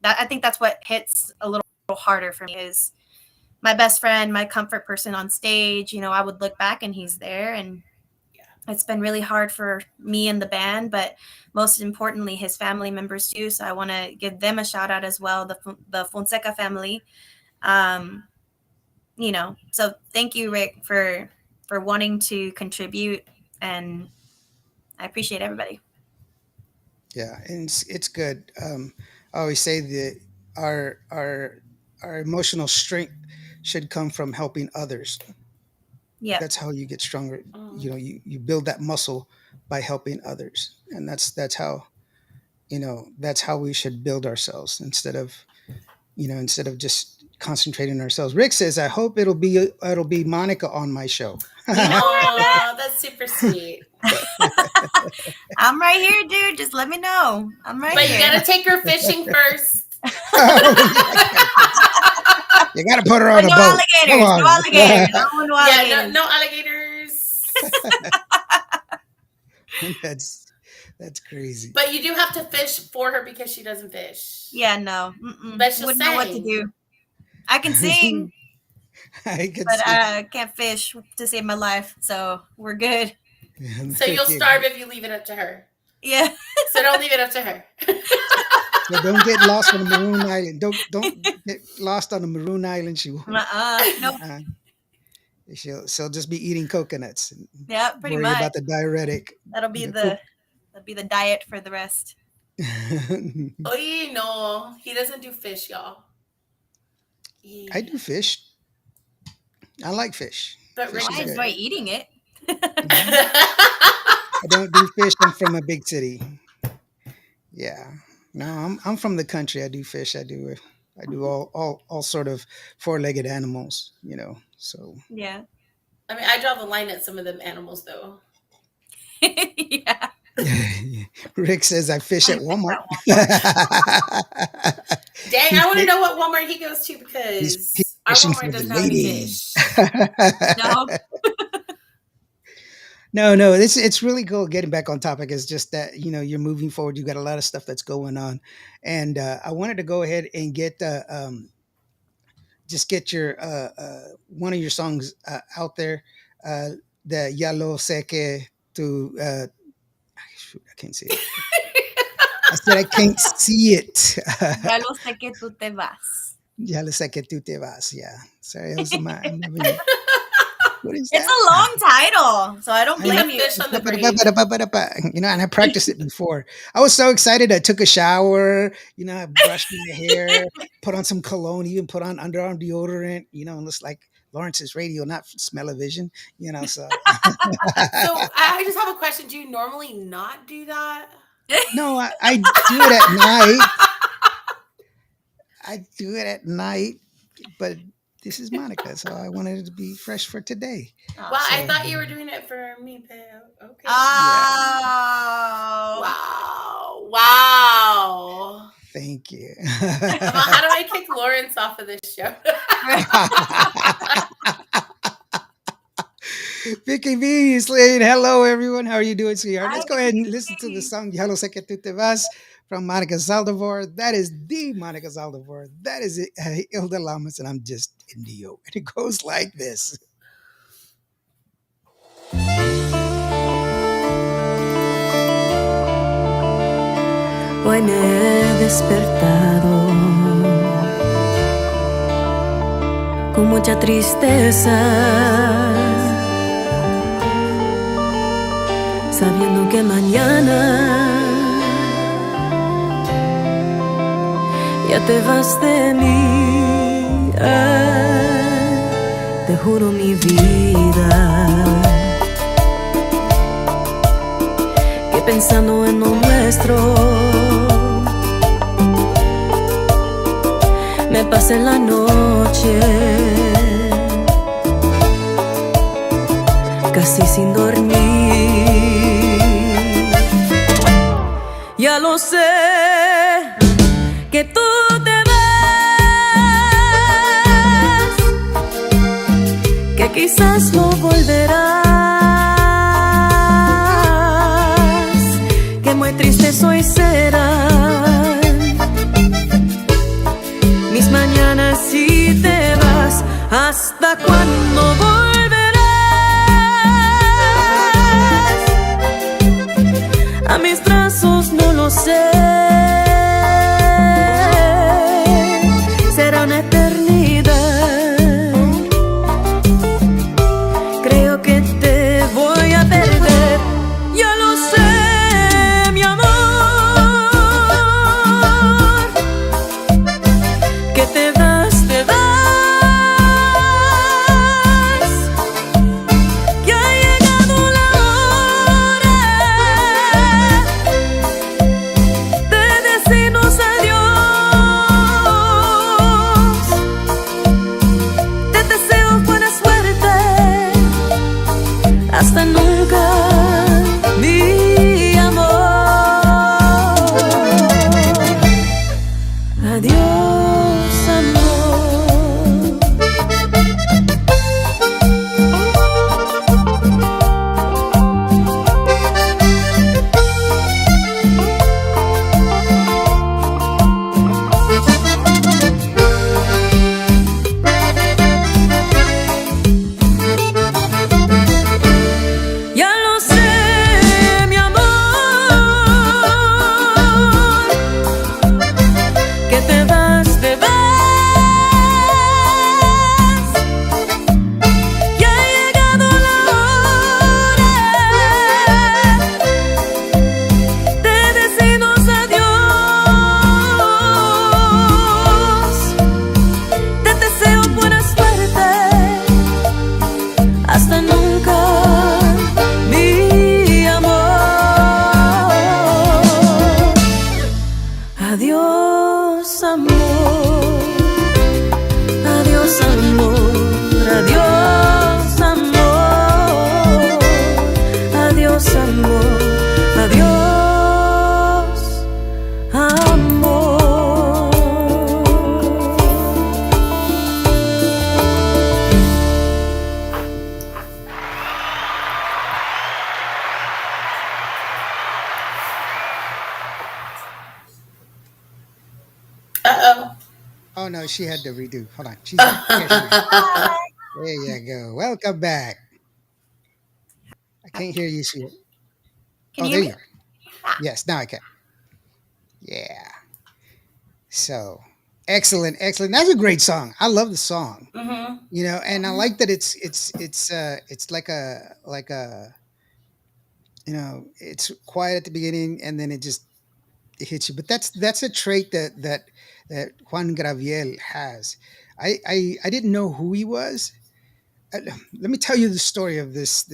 Speaker 3: I think that's what hits a little harder for me is my best friend, my comfort person on stage. I would look back and he's there, and it's been really hard for me and the band, but most importantly, his family members too. So I want to give them a shout out as well, the Fonseca family. So thank you, Rick, for wanting to contribute, and I appreciate everybody.
Speaker 1: Yeah, and it's good. I always say that our emotional strength should come from helping others.
Speaker 3: Yeah,
Speaker 1: That's how you get stronger. You build that muscle by helping others, and that's how that's how we should build ourselves instead of just concentrating on ourselves. Rick says, I hope it'll be Monica on my show.
Speaker 2: Oh, that's super sweet.
Speaker 3: I'm right here, dude. Just let me know. I'm right
Speaker 2: But
Speaker 3: here.
Speaker 2: you gotta take her fishing first.
Speaker 1: You gotta put her on a
Speaker 3: no
Speaker 1: boat.
Speaker 3: Alligators, no alligators. I don't want no alligators.
Speaker 2: Yeah, no alligators.
Speaker 1: That's crazy.
Speaker 2: But you do have to fish for her because she doesn't fish.
Speaker 3: Yeah, no.
Speaker 2: But she'll
Speaker 3: wouldn't know what to do. I can sing, but I can't fish to save my life. So we're good.
Speaker 2: So you'll starve if you leave it up to her.
Speaker 3: Yeah.
Speaker 2: So don't leave it up to her.
Speaker 1: So don't get lost on the Maroon Island. Don't get lost on the Maroon Island. She won't.
Speaker 3: Nope.
Speaker 1: She'll just be eating coconuts.
Speaker 3: Yeah, pretty
Speaker 1: worry
Speaker 3: much.
Speaker 1: about the diuretic.
Speaker 3: That'll be the diet for the rest.
Speaker 2: Oh, no, he doesn't do fish, y'all.
Speaker 1: I do fish. I like fish.
Speaker 2: But
Speaker 1: Fish
Speaker 3: I enjoy eating it.
Speaker 1: I don't do fish. I'm from a big city. Yeah. No, I'm from the country. I do fish. I do all sort of four-legged animals, So
Speaker 3: yeah.
Speaker 2: I mean, I draw the line at some of them animals, though.
Speaker 3: Yeah.
Speaker 1: Rick says I fish at Walmart.
Speaker 2: Dang, I want to know what Walmart he goes to because our Walmart doesn't have any fish.
Speaker 1: No. It's really cool. Getting back on topic is just that you're moving forward. You got a lot of stuff that's going on, and I wanted to go ahead and get your one of your songs out there. The Ya lo sé que tú. Shoot, I can't see it. I said I can't see it.
Speaker 3: Ya lo sé que tú te vas.
Speaker 1: Ya lo sé que tú te vas. Yeah. Sorry, that was what is
Speaker 3: it's
Speaker 1: that?
Speaker 3: a long title, so I don't blame you.
Speaker 1: And I practiced it before. I was so excited. I took a shower, I brushed my hair, put on some cologne, even put on underarm deodorant, and looks like Lawrence's radio, not smell-o-vision, so.
Speaker 2: So I just have a question. Do you normally not do that?
Speaker 1: No, I do it at night. I do it at night, but this is Monica, so I wanted it to be fresh for today.
Speaker 2: Well, I thought you were doing it for me, Pam. Okay.
Speaker 3: Oh.
Speaker 2: Yeah. Wow.
Speaker 1: Thank you.
Speaker 2: How do I kick Lawrence off of this show?
Speaker 1: Vicky B is saying, hello, everyone. How are you doing, sweetheart? Let's go ahead and listen to the song Ya lo sé que tú te vas from Monica Saldivar. That is the Monica Saldivar. That is Hilda Lamas, and I'm just Indio. And it goes like this.
Speaker 4: Hoy me he despertado con mucha tristeza, sabiendo que mañana ya te vas de mí. Te juro mi vida que pensando en lo nuestro. Me pasé la noche casi sin dormir. Ya lo sé, que tú te vas, que quizás no volverás, que muy triste hoy serán mis mañanas si te vas. ¿Hasta cuándo volverás a mis brazos? No lo sé. Será una eternidad. Creo que te voy a perder. Ya lo sé, mi amor, que te vas, te vas. Que ha llegado la hora de decirnos adiós. Te deseo buena suerte. Hasta nunca, mi amor. Adiós, amor. Ya lo sé, mi amor, que te vas, te vas. Que ha llegado la hora de decirnos adiós. Te deseo buena suerte. Hasta nunca, mi amor. Adiós, amor. Adiós, amor. Adiós, amor. Adiós, amor. Adiós, amor.
Speaker 2: Uh-oh.
Speaker 1: Oh no, she had to redo. Hold on. She's here she is. There you go. Welcome back. I can't hear you.
Speaker 3: Can
Speaker 1: Oh,
Speaker 3: you
Speaker 1: there
Speaker 3: hear
Speaker 1: you
Speaker 3: me?
Speaker 1: are. Yes, now I can. Yeah. So excellent, excellent. That's a great song. I love the song.
Speaker 2: Mm-hmm.
Speaker 1: And I like that it's like a it's quiet at the beginning and then it hits you. But that's a trait that Juan Graviel has. I didn't know who he was. Let me tell you the story of this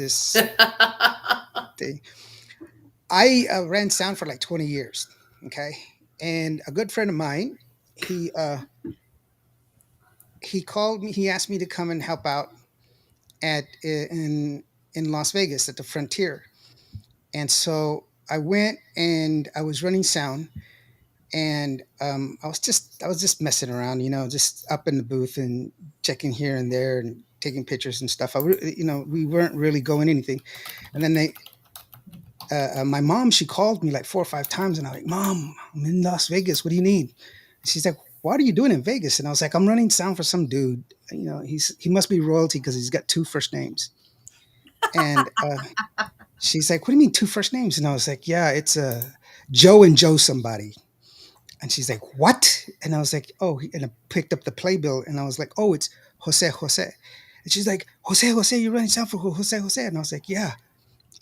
Speaker 1: thing. I ran sound for like 20 years. Okay, and a good friend of mine, he uh, he called me. He asked me to come and help out at in Las Vegas at the Frontier. And so I went and I was running sound, and I was just messing around, just up in the booth and checking here and there and taking pictures and stuff. We weren't really going anything. And then my mom, she called me like 4 or 5 times, and I'm like, "Mom, I'm in Las Vegas. What do you need?" And she's like, "What are you doing in Vegas?" And I was like, "I'm running sound for some dude. He must be royalty because he's got two first names." And she's like, "What do you mean two first names?" And I was like, "Yeah, it's Joe and Joe somebody." And she's like, "What?" And I was like, "Oh," and I picked up the playbill, and I was like, "Oh, it's Jose Jose." And she's like, "Jose Jose, you're running sound for Jose Jose?" And I was like, "Yeah,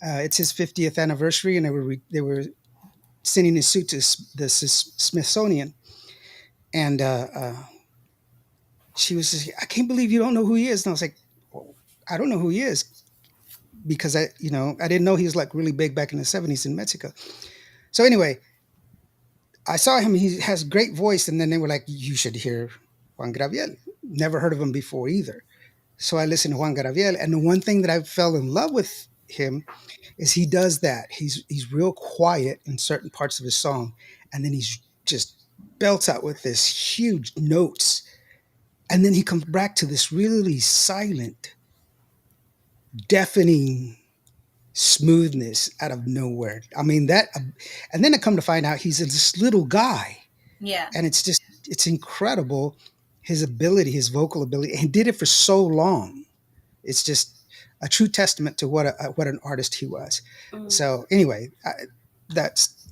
Speaker 1: it's his 50th anniversary, and they were sending his suit to the Smithsonian." And she was just, "I can't believe you don't know who he is." And I was like, "Well, I don't know who he is." because I didn't know he was like really big back in the 70s in Mexico. So anyway, I saw him. He has great voice, and then they were like, "You should hear Juan Gabriel." Never heard of him before either. So I listened to Juan Gabriel, and the one thing that I fell in love with him is he does that. He's real quiet in certain parts of his song, and then he's just belts out with this huge notes, and then he comes back to this really silent, deafening smoothness out of nowhere. I mean that, and then I come to find out he's this little guy,
Speaker 3: Yeah.
Speaker 1: and it's incredible his ability, his vocal ability, and he did it for so long. It's just a true testament to what an artist he was.
Speaker 2: Mm.
Speaker 1: So anyway, that's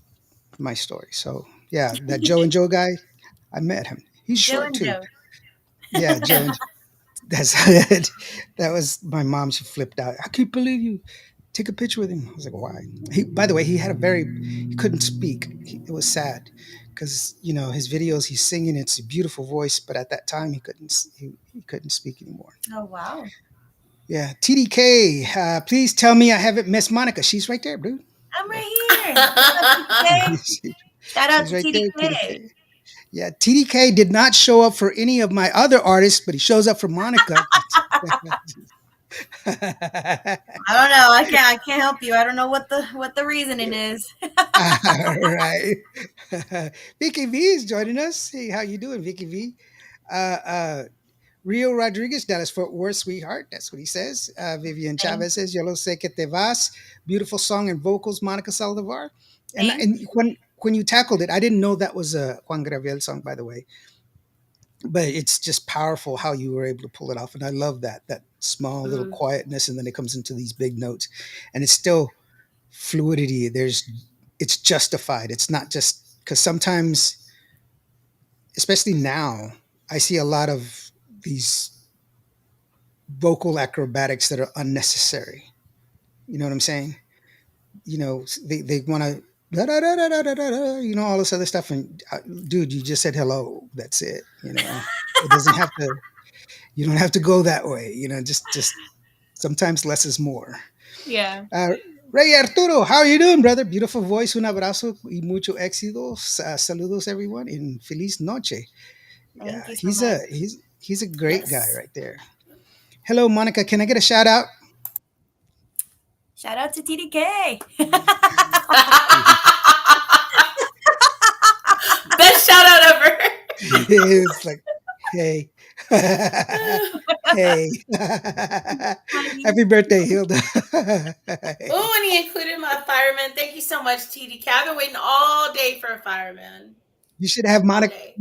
Speaker 1: my story. So yeah, that Joe and Joe guy, I met him. He's
Speaker 3: Joe
Speaker 1: short
Speaker 3: and
Speaker 1: too.
Speaker 3: Joe.
Speaker 1: Yeah, Joe and that's that was my mom. She flipped out. I can't believe you take a picture with him. I was like, why? By the way, he couldn't speak. It was sad because his videos, he's singing. It's a beautiful voice, but at that time he couldn't speak anymore.
Speaker 3: Oh wow.
Speaker 1: Yeah, TDK. Please tell me I haven't missed Monica. She's right there, dude.
Speaker 3: I'm right here. What's up, TDK? Shout out
Speaker 1: She's
Speaker 3: to
Speaker 1: right there,
Speaker 3: TDK.
Speaker 1: TDK. Yeah, TDK did not show up for any of my other artists, but he shows up for Monica.
Speaker 3: I don't know. I can't help you. I don't know what the reasoning is.
Speaker 1: All right. Vicky V is joining us. Hey, how you doing, Vicky V? Uh, uh, Rio Rodriguez, Dallas Fort Worth, sweetheart. That's what he says. Vivian
Speaker 3: Thank,
Speaker 1: Chavez says, "Yo lo sé que te vas." Beautiful song and vocals, Monica Saldivar. And
Speaker 3: thank.
Speaker 1: and when you tackled it, I didn't know that was a Juan Gabriel song, by the way. But it's just powerful how you were able to pull it off, and I love that small little
Speaker 2: Mm.
Speaker 1: quietness, and then it comes into these big notes, and it's still fluidity. It's justified. It's not just because sometimes, especially now, I see a lot of these vocal acrobatics that are unnecessary. You know what I'm saying? They want to da da da da da da da, all this other stuff, and dude, you just said hello. That's it. It doesn't have to. You don't have to go that way. Just sometimes less is more.
Speaker 3: Yeah.
Speaker 1: Uh, Ray Arturo, how are you doing, brother? Beautiful voice, un abrazo y mucho éxito. Saludos, everyone, and feliz noche.
Speaker 3: Thank
Speaker 1: Yeah,
Speaker 3: you so
Speaker 1: he's
Speaker 3: much.
Speaker 1: a great guy
Speaker 2: Yes.
Speaker 1: right there. Hello, Monica. Can I get a shout out?
Speaker 3: Shout out to TDK.
Speaker 2: Best shout out ever.
Speaker 1: It's like, hey, hey, happy birthday, Hilda.
Speaker 2: Oh, and he included my fireman. Thank you so much, TDK. I've been waiting all day for a fireman.
Speaker 1: You should have
Speaker 2: All
Speaker 1: Monica
Speaker 2: day.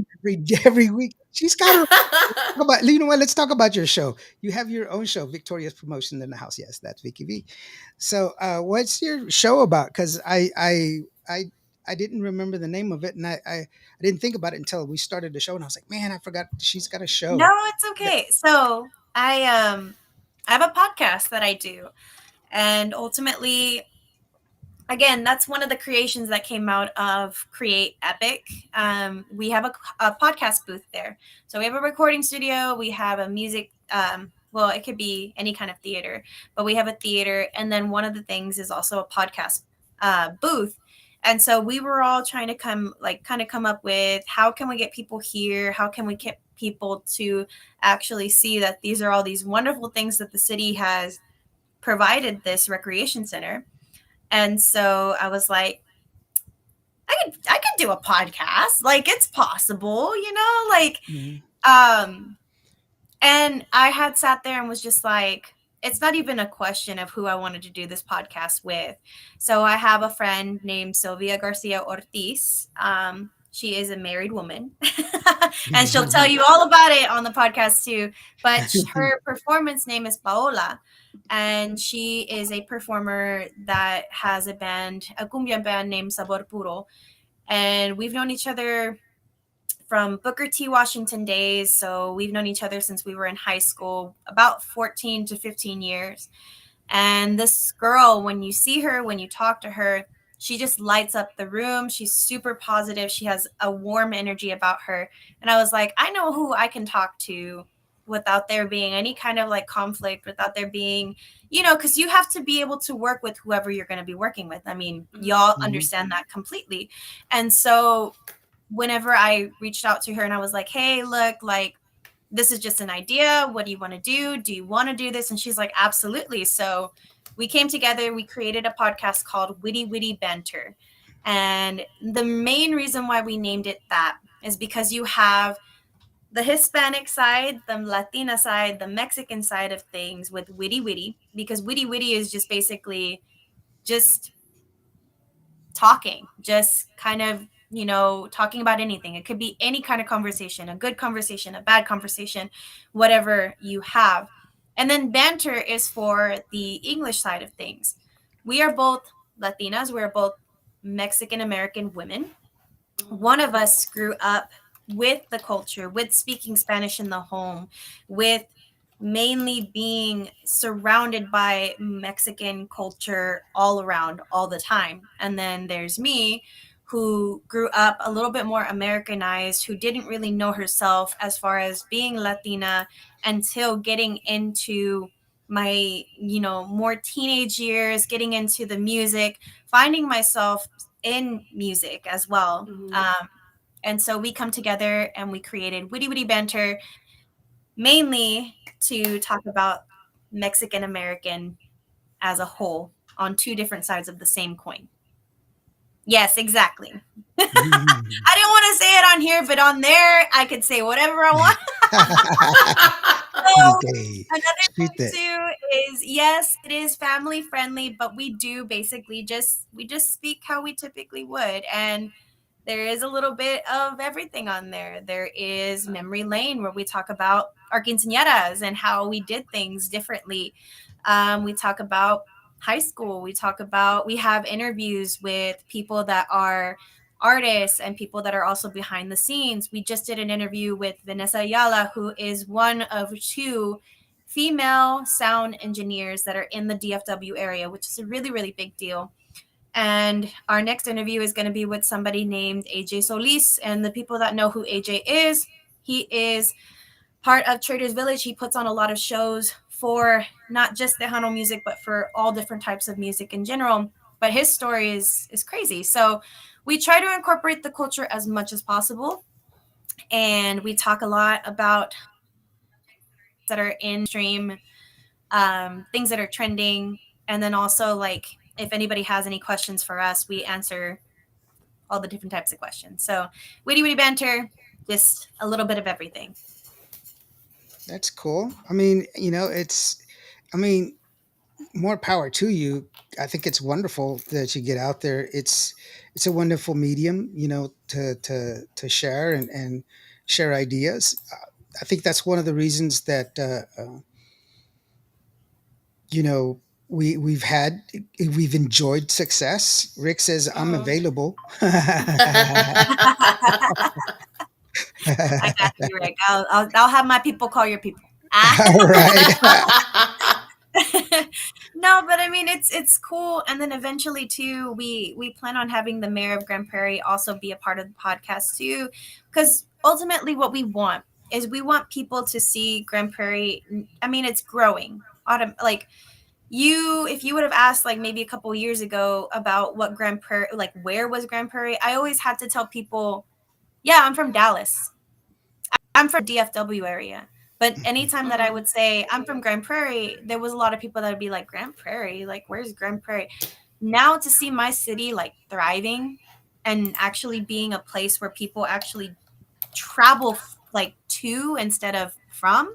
Speaker 1: every week. She's got her. You know what? Let's talk about your show. You have your own show, Victoria's Promotion in the House. Yes, that's Vicky V. So, what's your show about? Because I didn't remember the name of it, and I didn't think about it until we started the show, and I was like, man, I forgot she's got a show.
Speaker 3: No, it's okay. So I have a podcast that I do, and ultimately, again, that's one of the creations that came out of Create Epic. We have a podcast booth there. So we have a recording studio. We have a music. Well, it could be any kind of theater, but we have a theater. And then one of the things is also a podcast booth. And so we were all trying to come up with how can we get people here? How can we get people to actually see that these are all these wonderful things that the city has provided this recreation center. And so I was like, I could do a podcast. Like, it's possible, like,
Speaker 1: Mhm.
Speaker 3: and I had sat there and was just like, it's not even a question of who I wanted to do this podcast with. So I have a friend named Sylvia Garcia Ortiz. She is a married woman, and she'll tell you all about it on the podcast too. But her performance name is Paola, and she is a performer that has a cumbia band named Sabor Puro. And we've known each other from Booker T. Washington days. So we've known each other since we were in high school, about 14 to 15 years. And this girl, when you see her, when you talk to her, she just lights up the room. She's super positive. She has a warm energy about her. And I was like, I know who I can talk to without there being any kind of like conflict, without there being, because you have to be able to work with whoever you're going to be working with. I mean, y'all
Speaker 1: Mhm.
Speaker 3: understand that completely. And so whenever I reached out to her and I was like, hey, look, like, this is just an idea. What do you want to do? Do you want to do this? And she's like, absolutely. So we came together, we created a podcast called Witty Witty Banter. And the main reason why we named it that is because you have the Hispanic side, the Latina side, the Mexican side of things with Witty Witty, because Witty Witty is just basically just talking, just kind of, talking about anything. It could be any kind of conversation, a good conversation, a bad conversation, whatever you have. And then banter is for the English side of things. We are both Latinas, we're both Mexican American women. One of us grew up with the culture, with speaking Spanish in the home, with mainly being surrounded by Mexican culture all around all the time. And then there's me, who grew up a little bit more Americanized, who didn't really know herself as far as being Latina until getting into my, more teenage years, getting into the music, finding myself in music as well. And so we come together and we created Witty Witty Banter, mainly to talk about Mexican American as a whole on two different sides of the same coin. Yes, exactly. I didn't want to say it on here, but on there, I could say whatever I want. So
Speaker 1: Okay,
Speaker 3: another
Speaker 1: shoot
Speaker 3: thing
Speaker 1: that.
Speaker 3: too is, yes, it is family friendly, but we do basically just speak how we typically would. And there is a little bit of everything on there. There is memory lane, where we talk about our quinceañeras and how we did things differently. We talk about high school. We have interviews with people that are artists and people that are also behind the scenes. We just did an interview with Vanessa Ayala, who is one of two female sound engineers that are in the DFW area, which is a really, really big deal. And our next interview is going to be with somebody named AJ Solis. And the people that know who AJ is, he is part of Traders Village. He puts on a lot of shows for not just Tejano music, but for all different types of music in general. But his story is crazy. So we try to incorporate the culture as much as possible. And we talk a lot about that are in stream, things that are trending. And then also, like, if anybody has any questions for us, we answer all the different types of questions. So witty witty banter, just a little bit of everything.
Speaker 1: That's cool. I mean, I mean, more power to you. I think it's wonderful that you get out there. It's a wonderful medium, to share and share ideas. I think that's one of the reasons that you know we've enjoyed success. Rick says I'm available.
Speaker 3: I got you, Rick. I'll have my people call your people.
Speaker 1: All right.
Speaker 3: No, but I mean, it's cool. And then eventually too, we plan on having the mayor of Grand Prairie also be a part of the podcast too, because ultimately what we want is we want people to see Grand Prairie. I mean, it's growing. Like, if you would have asked like maybe a couple years ago about what Grand Prairie, like where was Grand Prairie, I always had to tell people, yeah, I'm from Dallas. I'm from DFW area. But anytime that I would say I'm from Grand Prairie, there was a lot of people that would be like, Grand Prairie, like where's Grand Prairie? Now to see my city like thriving and actually being a place where people actually travel like to instead of from,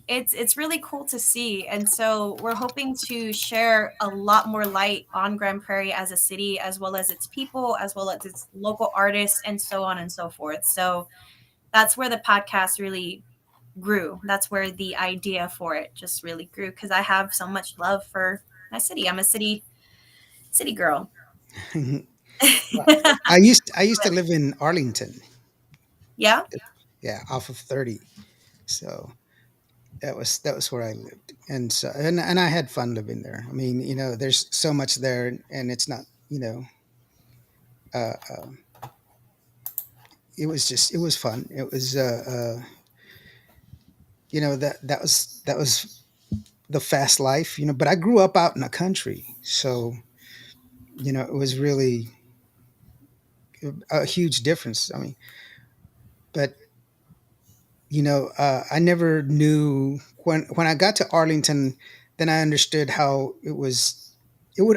Speaker 3: it's really cool to see. And so we're hoping to share a lot more light on Grand Prairie as a city, as well as its people, as well as its local artists, and so on and so forth. So that's where the podcast really grew. That's where the idea for it just really grew, because I have so much love for my city. I'm a city girl.
Speaker 1: Well, I used to live in Arlington.
Speaker 3: Yeah.
Speaker 1: Yeah, off of 30. So that was where I lived, and I had fun living there. I mean, there's so much there, and it's not, uh, uh, it was fun. It was that was the fast life. But I grew up out in the country, so it was really a huge difference. I mean, but I never knew when I got to Arlington, then I understood how it was.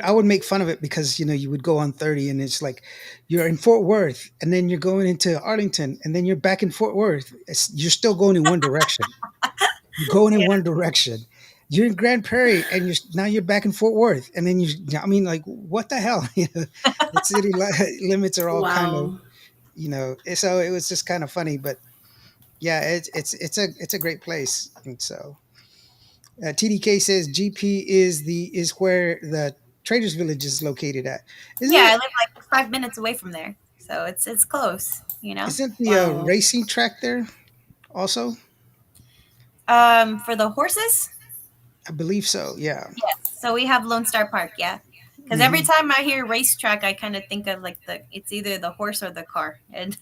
Speaker 1: I would make fun of it because you would go on 30 and it's like you're in Fort Worth and then you're going into Arlington and then you're back in Fort Worth. You're still going in one direction. You're going in
Speaker 3: Yeah.
Speaker 1: one direction. You're in Grand Prairie and now you're back in Fort Worth and then I mean, like, what the hell? The city limits are all kind of
Speaker 2: Wow.
Speaker 1: so it was just kind of funny, but yeah, it's a great place. And so TDK says GP is where the Traders Village is located at.
Speaker 3: Yeah,
Speaker 1: Isn't
Speaker 3: I
Speaker 1: it?
Speaker 3: live like 5 minutes away from there, so it's close.
Speaker 1: Isn't the
Speaker 2: Wow.
Speaker 1: racing track there also?
Speaker 3: For the horses,
Speaker 1: I believe so. Yeah.
Speaker 3: yes. So we have Lone Star Park, yeah. Because every
Speaker 1: Hmm.
Speaker 3: time I hear racetrack, I kind of think of like it's either the horse or the car, and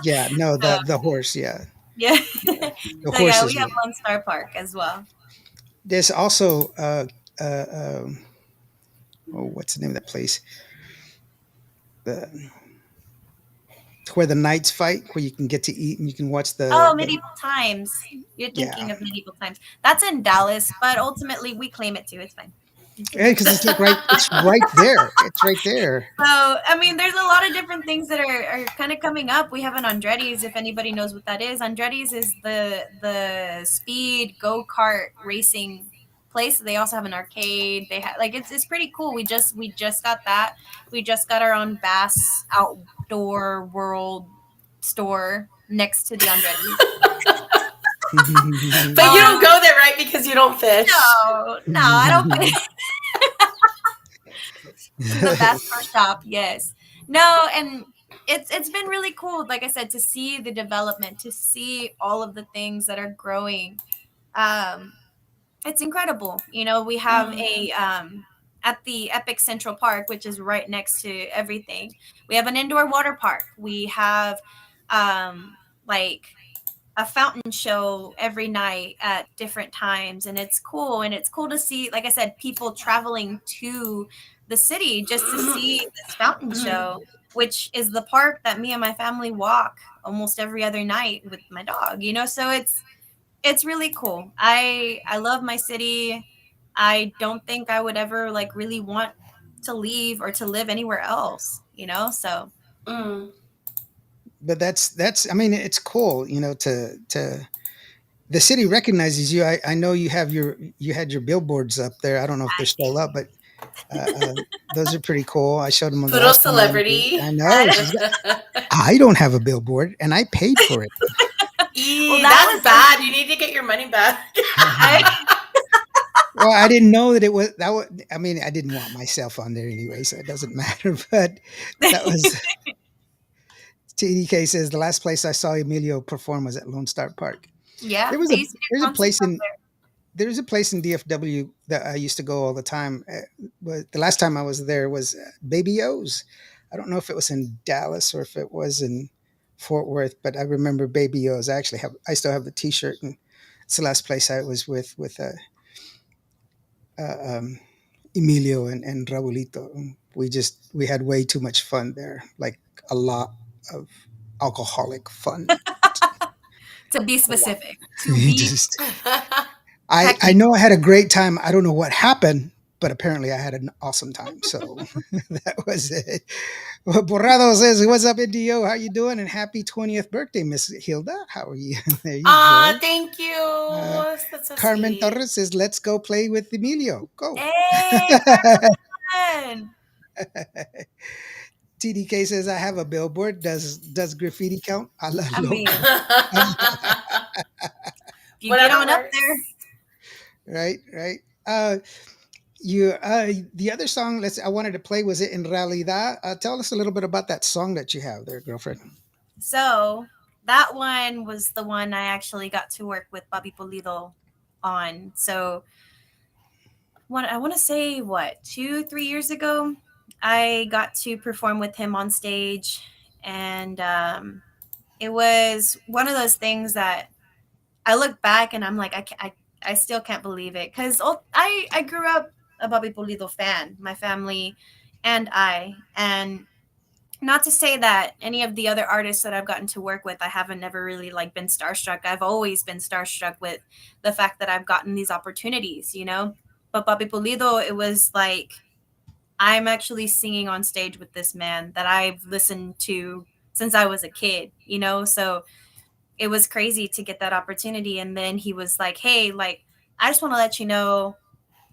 Speaker 1: Yeah. No,
Speaker 3: so,
Speaker 1: the horse. Yeah.
Speaker 3: yeah.
Speaker 1: Yeah. The
Speaker 3: So yeah, we
Speaker 1: horses.
Speaker 3: have
Speaker 1: Yeah.
Speaker 3: Lone Star Park as well.
Speaker 1: There's also uh, um, what's the name of that place? The where the knights fight, where you can get to eat and you can watch
Speaker 3: Oh,
Speaker 1: the
Speaker 3: medieval times. You're
Speaker 1: yeah.
Speaker 3: thinking of medieval times. That's in Dallas, but ultimately we claim it too. It's fine.
Speaker 1: Yeah, because it's right there. It's right there.
Speaker 3: So, I mean, there's a lot of different things that are kind of coming up. We have an Andretti's, if anybody knows what that is. Andretti's is the speed go-kart racing place. They also have an arcade. They have like it's pretty cool. We just got that. We just got our own Bass Outdoor World store next to the Andretti's.
Speaker 2: But you don't go there, right? Because you don't fish.
Speaker 3: No, I don't. The Bass Pro Shop, yes. No, and it's been really cool, like I said, to see the development, to see all of the things that are growing. Um, it's incredible. We have
Speaker 2: Mm.
Speaker 3: a at the Epic Central Park, which is right next to everything. We have an indoor water park. We have like a fountain show every night at different times, and it's cool to see, like I said, people traveling to the city just to see this fountain show, which is the park that me and my family walk almost every other night with my dog. So it's really cool. I love my city. I don't think I would ever like really want to leave or to live anywhere else.
Speaker 2: Mm.
Speaker 1: But that's I mean, it's cool, to the city recognizes you. I know you had your billboards up there. I don't know if they're still up, but uh, uh, those are pretty cool. I showed them on the
Speaker 2: Little
Speaker 1: last time I went.
Speaker 2: celebrity.
Speaker 1: I know I don't have a billboard, and I paid for it.
Speaker 2: Eee,
Speaker 3: that
Speaker 2: that's
Speaker 3: was
Speaker 2: bad. You need to get your money back.
Speaker 1: Well, I didn't know that it was that. I mean, I didn't want myself on there anyway, so it doesn't matter. But that was TDK says the last place I saw Emilio perform was at Lone Star Park.
Speaker 3: Yeah,
Speaker 1: There was
Speaker 3: they
Speaker 1: a
Speaker 3: used to do
Speaker 1: there's a
Speaker 3: concerts
Speaker 1: place
Speaker 3: up
Speaker 1: in
Speaker 3: there.
Speaker 1: there's a place in DFW that I used to go all the time. But the last time I was there was Baby O's. I don't know if it was in Dallas or if it was in Fort Worth, but I remember Baby O's. I still have the T-shirt, and it's the last place I was with um, Emilio and Raulito. We had way too much fun there, like a lot of alcoholic fun.
Speaker 3: To be
Speaker 1: A lot.
Speaker 3: specific, to be
Speaker 1: Just I know
Speaker 3: technical.
Speaker 1: I had a great time. I don't know what happened, but apparently I had an awesome time. So that was it. Well, Borrado says, "What's up, Indio? How you doing? And happy 20th birthday, Miss Hilda. How are you? There you
Speaker 2: Aw,
Speaker 1: go."
Speaker 2: thank
Speaker 1: Uh,
Speaker 2: you. That's so
Speaker 1: Carmen
Speaker 2: sweet.
Speaker 1: Torres says, "Let's go play with Emilio. Go."
Speaker 3: Hey, Carmen.
Speaker 1: TDK says, "I have a billboard. Does graffiti count? A la
Speaker 3: I mean,
Speaker 1: loca."
Speaker 3: if you get
Speaker 2: Whatever
Speaker 3: on up there,
Speaker 2: works.
Speaker 1: Right, right. The other song I wanted to play was it in realidad. Tell us a little bit about that song that you have there, girlfriend.
Speaker 3: so that one was the one I actually got to work with Bobby Polido on. So I want to say what 2-3 years ago, I got to perform with him on stage, and it was one of those things that I look back and I'm like, I still can't believe it, because I grew up a Bobby Pulido fan, my family and I. And not to say that any of the other artists that I've gotten to work with, I haven't never really like been starstruck. I've always been starstruck with the fact that I've gotten these opportunities, you know. But Bobby Pulido, it was like, I'm actually singing on stage with this man that I've listened to since I was a kid, you know? So it was crazy to get that opportunity. And then he was like, hey, like, I just want to let you know,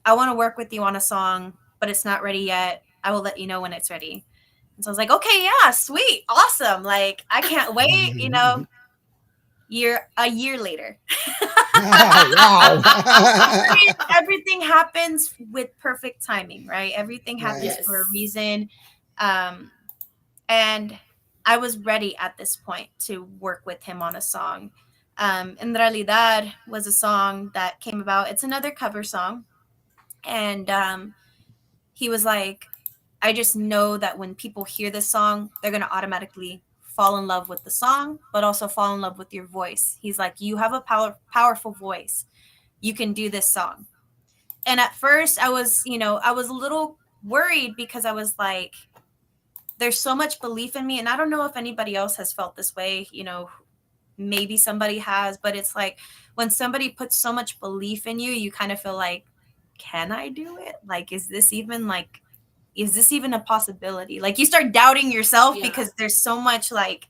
Speaker 3: I want to work with you on a song, but it's not ready yet. I will let you know when it's ready. And so I was like, okay, yeah, sweet, awesome. Like, I can't wait, you know. A year later.
Speaker 1: Wow.
Speaker 3: Everything happens with perfect timing, right? Everything happens
Speaker 1: Right.
Speaker 3: for a reason. Um, and I was ready at this point to work with him on a song. En Realidad was a song that came about. It's another cover song. And he was like, I just know that when people hear this song, they're going to automatically fall in love with the song, but also fall in love with your voice. He's like, you have a powerful voice. You can do this song. And at first I was, you know, I was a little worried, because I was like, there's so much belief in me. And I don't know if anybody else has felt this way, you know, maybe somebody has, but it's like when somebody puts so much belief in you, you kind of feel like, can I do it? Like, is this even a possibility? Like, you start doubting yourself,
Speaker 2: Yeah.
Speaker 3: because there's so much, like,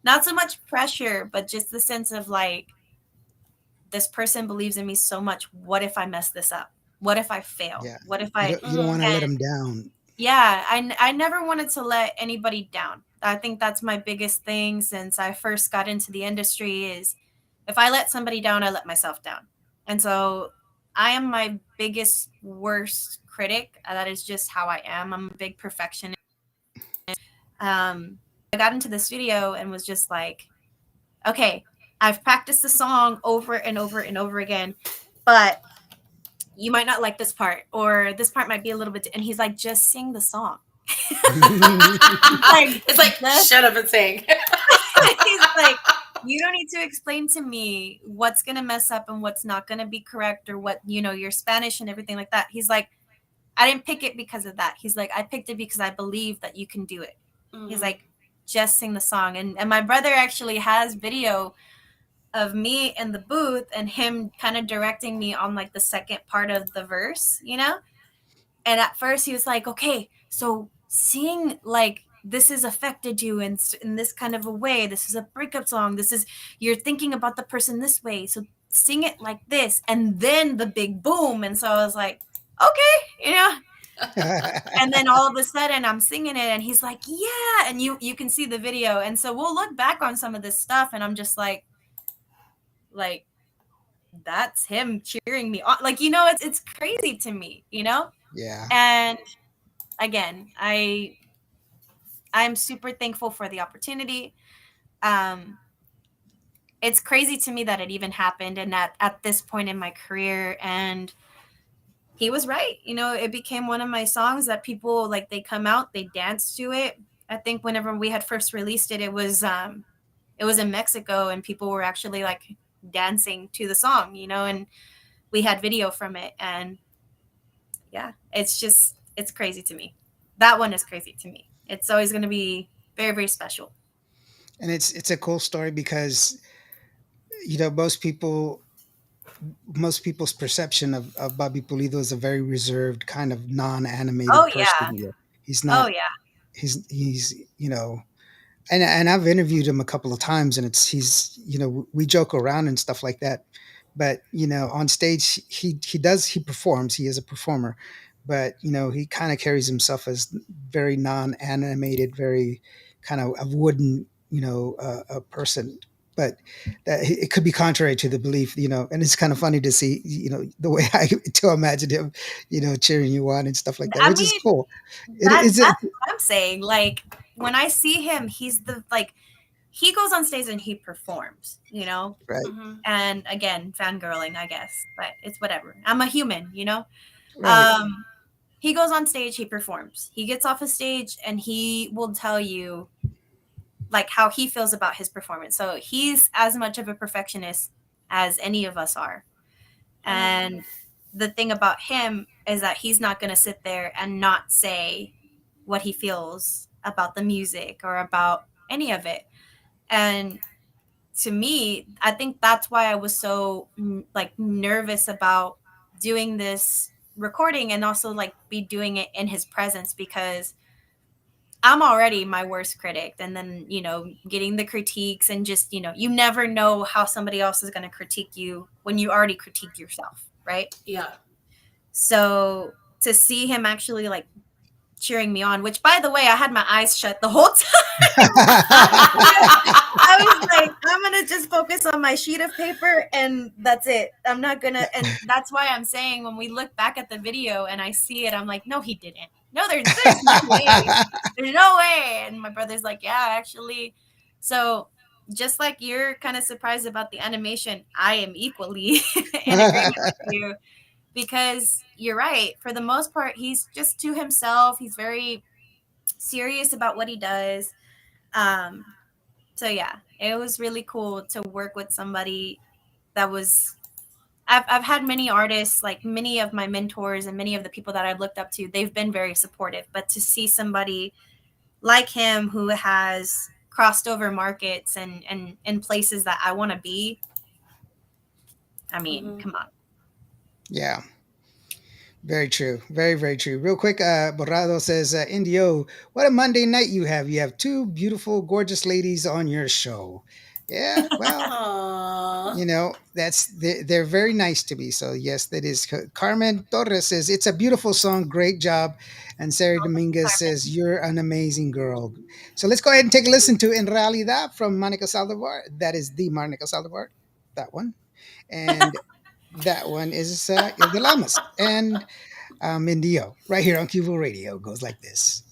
Speaker 3: not so much pressure, but just the sense of like, this person believes in me so much. What if I mess this up? What if I fail?
Speaker 1: Yeah.
Speaker 3: What if
Speaker 1: You don't want to
Speaker 3: and
Speaker 1: let them down.
Speaker 3: yeah, I never wanted to let anybody down. I think that's my biggest thing since I first got into the industry is, if I let somebody down, I let myself down. And so I am my biggest worst critic. That is just how I am. I'm a big perfectionist. I got into the studio and was just like, okay, I've practiced the song over and over and over again, but you might not like this part, or this part might be a little bit. And he's like, just sing the song. Like,
Speaker 2: It's like,
Speaker 3: just,
Speaker 2: shut up and sing.
Speaker 3: he's like, you don't need to explain to me what's going to mess up and what's not going to be correct, or what, you know, your Spanish and everything like that. He's like, I didn't pick it because of that. He's like, I picked it because I believe that you can do it. He's like, just sing the song. And my brother actually has video of me in the booth and him kind of directing me on like the second part of the verse, you know? And at first he was like, okay, so sing like this has affected you in this kind of a way. This is a breakup song. This is, you're thinking about the person this way. So sing it like this. And then the big boom. And so I was like, okay, you know? And then all of a sudden I'm singing it and he's like, yeah. And you can see the video. And so we'll look back on some of this stuff and I'm just like, that's him cheering me on. Like, you know, it's crazy to me, you know?
Speaker 1: Yeah.
Speaker 3: And again, I'm super thankful for the opportunity. It's crazy to me that it even happened and that at this point in my career. And he was right. You know, it became one of my songs that people like, they come out, they dance to it. I think whenever we had first released it, it was in Mexico and people were actually like dancing to the song, you know, and we had video from it. And yeah, it's crazy to me. That one is crazy to me. It's always going to be very, very special.
Speaker 1: And it's a cool story because you know most people's perception of Bobby Pulido is a very reserved kind of
Speaker 3: Oh
Speaker 1: non-animated
Speaker 3: yeah.
Speaker 1: person. Yeah. He's
Speaker 3: Oh
Speaker 1: not.
Speaker 3: yeah.
Speaker 1: He's you know, and I've interviewed him a couple of times, and he's you know we joke around and stuff like that, but you know on stage he performs. He is a performer, but you know he kind of carries himself as very non-animated, very kind of a wooden a person. But it could be contrary to the belief, you know, and it's kind of funny to see, you know, the way I to imagine him, you know, cheering you on and stuff like that,
Speaker 3: I
Speaker 1: which is
Speaker 3: mean,
Speaker 1: cool.
Speaker 3: that's
Speaker 1: It
Speaker 3: what I'm saying. Like when I see him, he's the like he goes on stage and he performs, you know?
Speaker 1: right,
Speaker 3: And again, fangirling, I guess, but it's whatever. I'm a human, you know?
Speaker 1: right.
Speaker 3: He goes on stage, he performs. He gets off a stage and he will tell you like how he feels about his performance. So he's as much of a perfectionist as any of us are. And the thing about him is that he's not going to sit there and not say what he feels about the music or about any of it. And to me, I think that's why I was so like nervous about doing this recording and also like be doing it in his presence, because I'm already my worst critic. And then, getting the critiques and just, you never know how somebody else is going to critique you when you already critiqued yourself. Right.
Speaker 2: Yeah.
Speaker 3: So to see him actually like cheering me on, which by the way, I had my eyes shut the whole time. I was like, I'm going to just focus on my sheet of paper and that's it. I'm not going to. And that's why I'm saying when we look back at the video and I see it, I'm like, no, he didn't. No, there's no way. There's no way. And my brother's like, yeah, actually. So just like you're kind of surprised about the animation, I am equally in agreement with you, because you're right. For the most part, he's just to himself. He's very serious about what he does. So yeah, it was really cool to work with somebody that was. I've had many artists, like many of my mentors and many of the people that I've looked up to, they've been very supportive. But to see somebody like him who has crossed over markets and in places that I want to be, I mean, come on.
Speaker 1: Yeah. Very true. Very, very true. Real quick, Borrado says, Indio, what a Monday night you have. You have two beautiful, gorgeous ladies on your show. Yeah, well,
Speaker 2: Aww.
Speaker 1: they're very nice to me. So yes, that is. Carmen Torres says, it's a beautiful song. Great job. And Sarah Dominguez says, you're an amazing girl. So let's go ahead and take a listen to En Realidad from Monica Saldivar. That is the Monica Saldivar. That one. And that one is Il de Lamas. And Indio, right here on Qvo Radio, goes like this.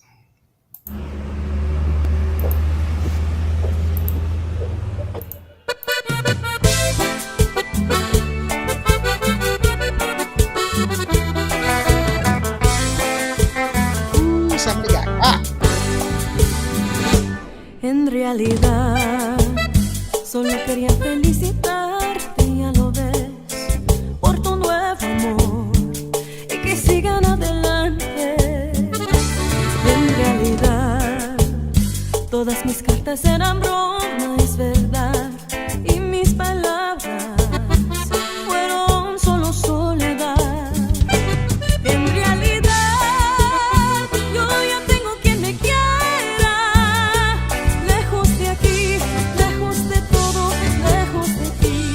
Speaker 1: Somebody got
Speaker 4: En realidad, solo quería felicitarte, ya lo ves, por tu nuevo amor y que sigan adelante. En realidad, todas mis cartas eran broma, es verdad, y mis palabras fueron solo soledad. En realidad, yo ya tengo quien me quiera, lejos de aquí, lejos de todo, lejos de ti.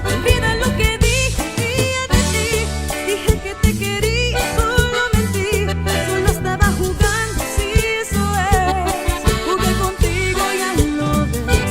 Speaker 4: Olvida lo que dije de ti, dije que te quería, solo mentí, solo estaba jugando, sí, eso es, jugué contigo, ya lo ves.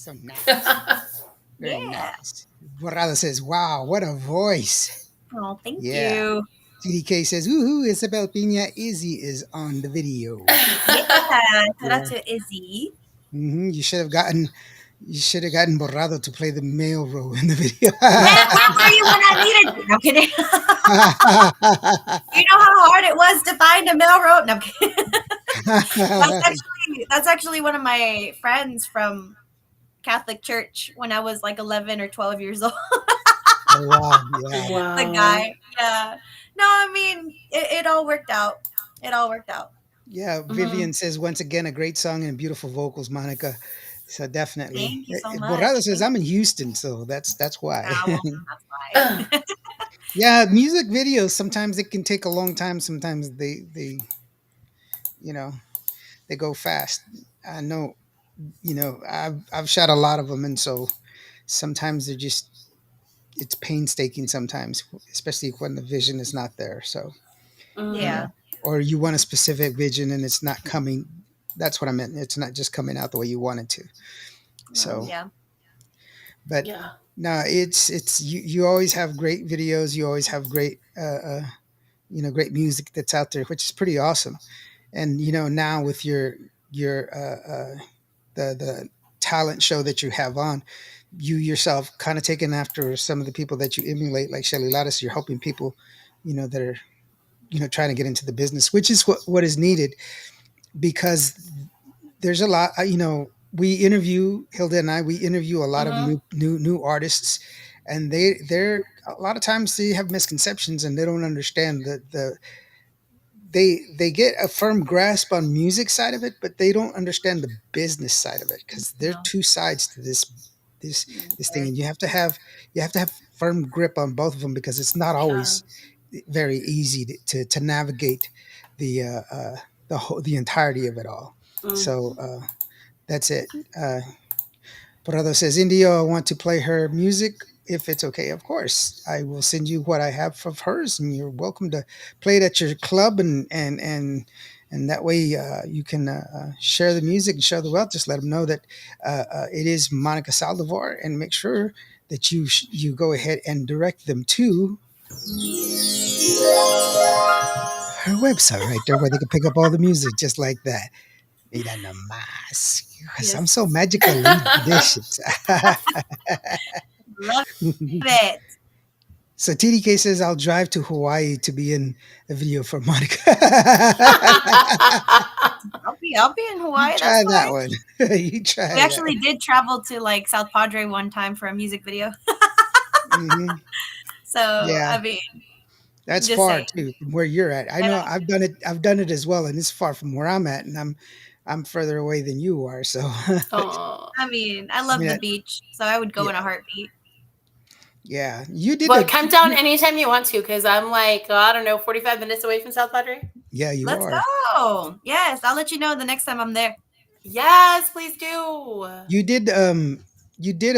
Speaker 1: So nice. Very
Speaker 3: Yeah.
Speaker 1: nice. Borrado says, wow, what a voice.
Speaker 3: Oh, thank
Speaker 1: Yeah.
Speaker 3: you.
Speaker 1: TDK says, woohoo, Isabel Pina Izzy is on the video.
Speaker 3: Yeah. Shout out
Speaker 1: Yeah.
Speaker 3: to Izzy.
Speaker 1: You should have gotten Borrado to play the male role in the video.
Speaker 3: Man, where were you when I needed you? No, I'm kidding. You know how hard it was to find a male road? No, I'm kidding. That's actually one of my friends from Catholic Church when I was like 11 or 12 years old.
Speaker 1: Oh wow, yeah.
Speaker 3: The guy. Yeah. No, I mean, it all worked out. It all worked out.
Speaker 1: Yeah,
Speaker 2: Mhm.
Speaker 1: Vivian says once again a great song and beautiful vocals, Monica. So definitely.
Speaker 3: Thank you so
Speaker 1: Borrado
Speaker 3: much.
Speaker 1: says I'm in Houston, so that's why.
Speaker 3: Ah, well, that's why.
Speaker 1: Yeah, music videos sometimes it can take a long time. Sometimes they you know they go fast. I know I've shot a lot of them, and so sometimes they're just it's painstaking sometimes, especially when the vision is not there. So
Speaker 3: Yeah.
Speaker 1: or you want a specific vision and it's not coming. That's what I meant. It's not just coming out the way you want it to. So,
Speaker 3: Yeah.
Speaker 1: but
Speaker 2: Yeah.
Speaker 1: no, it's you always have great videos. You always have great great music that's out there, which is pretty awesome. And now with your the talent show that you have on, you yourself kind of taking after some of the people that you emulate, like Shelly Lattis. You're helping people, that are trying to get into the business, which is what is needed because there's a lot. We interview Hilda and I. We interview a lot of
Speaker 2: Mhm.
Speaker 1: new artists, and they're a lot of times they have misconceptions and they don't understand they get a firm grasp on music side of it, but they don't understand the business side of it because there are
Speaker 3: No.
Speaker 1: two sides to this this thing,
Speaker 3: Very-
Speaker 1: and you have to have firm grip on both of them because it's not
Speaker 3: Yeah.
Speaker 1: always very easy to navigate the the entirety of it all.
Speaker 2: Mm.
Speaker 1: So that's it. Brother says, Indio, I want to play her music if it's okay. Of course, I will send you what I have of hers, and you're welcome to play it at your club, and that way you can share the music and share the wealth. Just let them know that it is Monica Saldivar, and make sure that you go ahead and direct them to her website right there, where they can pick up all the music just like that. Mira nomás, because I'm so
Speaker 3: Yes.
Speaker 1: magically delicious.
Speaker 3: Love it.
Speaker 1: So TDK says I'll drive to Hawaii to be in a video for Monica.
Speaker 3: I'll be in
Speaker 1: You
Speaker 3: Hawaii. That's
Speaker 1: try that
Speaker 3: fine.
Speaker 1: one. You try
Speaker 3: We
Speaker 1: that.
Speaker 3: actually did travel to like South Padre one time for a music video.
Speaker 1: Hmm.
Speaker 3: So
Speaker 1: Yeah,
Speaker 3: I mean,
Speaker 1: that's
Speaker 3: just
Speaker 1: far
Speaker 3: saying.
Speaker 1: too from where you're at. I
Speaker 3: And
Speaker 1: know I've done it. I've done it as well, and it's far from where I'm at, and I'm further away than you are. So
Speaker 2: Aw.
Speaker 3: I mean, I
Speaker 1: I
Speaker 3: love
Speaker 1: mean,
Speaker 3: the beach, so I would go in a
Speaker 1: yeah,
Speaker 3: heartbeat.
Speaker 1: yeah. You did
Speaker 2: Well,
Speaker 1: a
Speaker 2: come down anytime you want to, because I'm like, I don't know, 45 minutes away from South Padre.
Speaker 1: yeah, you
Speaker 3: Let's
Speaker 1: are.
Speaker 3: go. Yes, I'll let you know the next time I'm there.
Speaker 2: Yes, please do.
Speaker 1: You did you did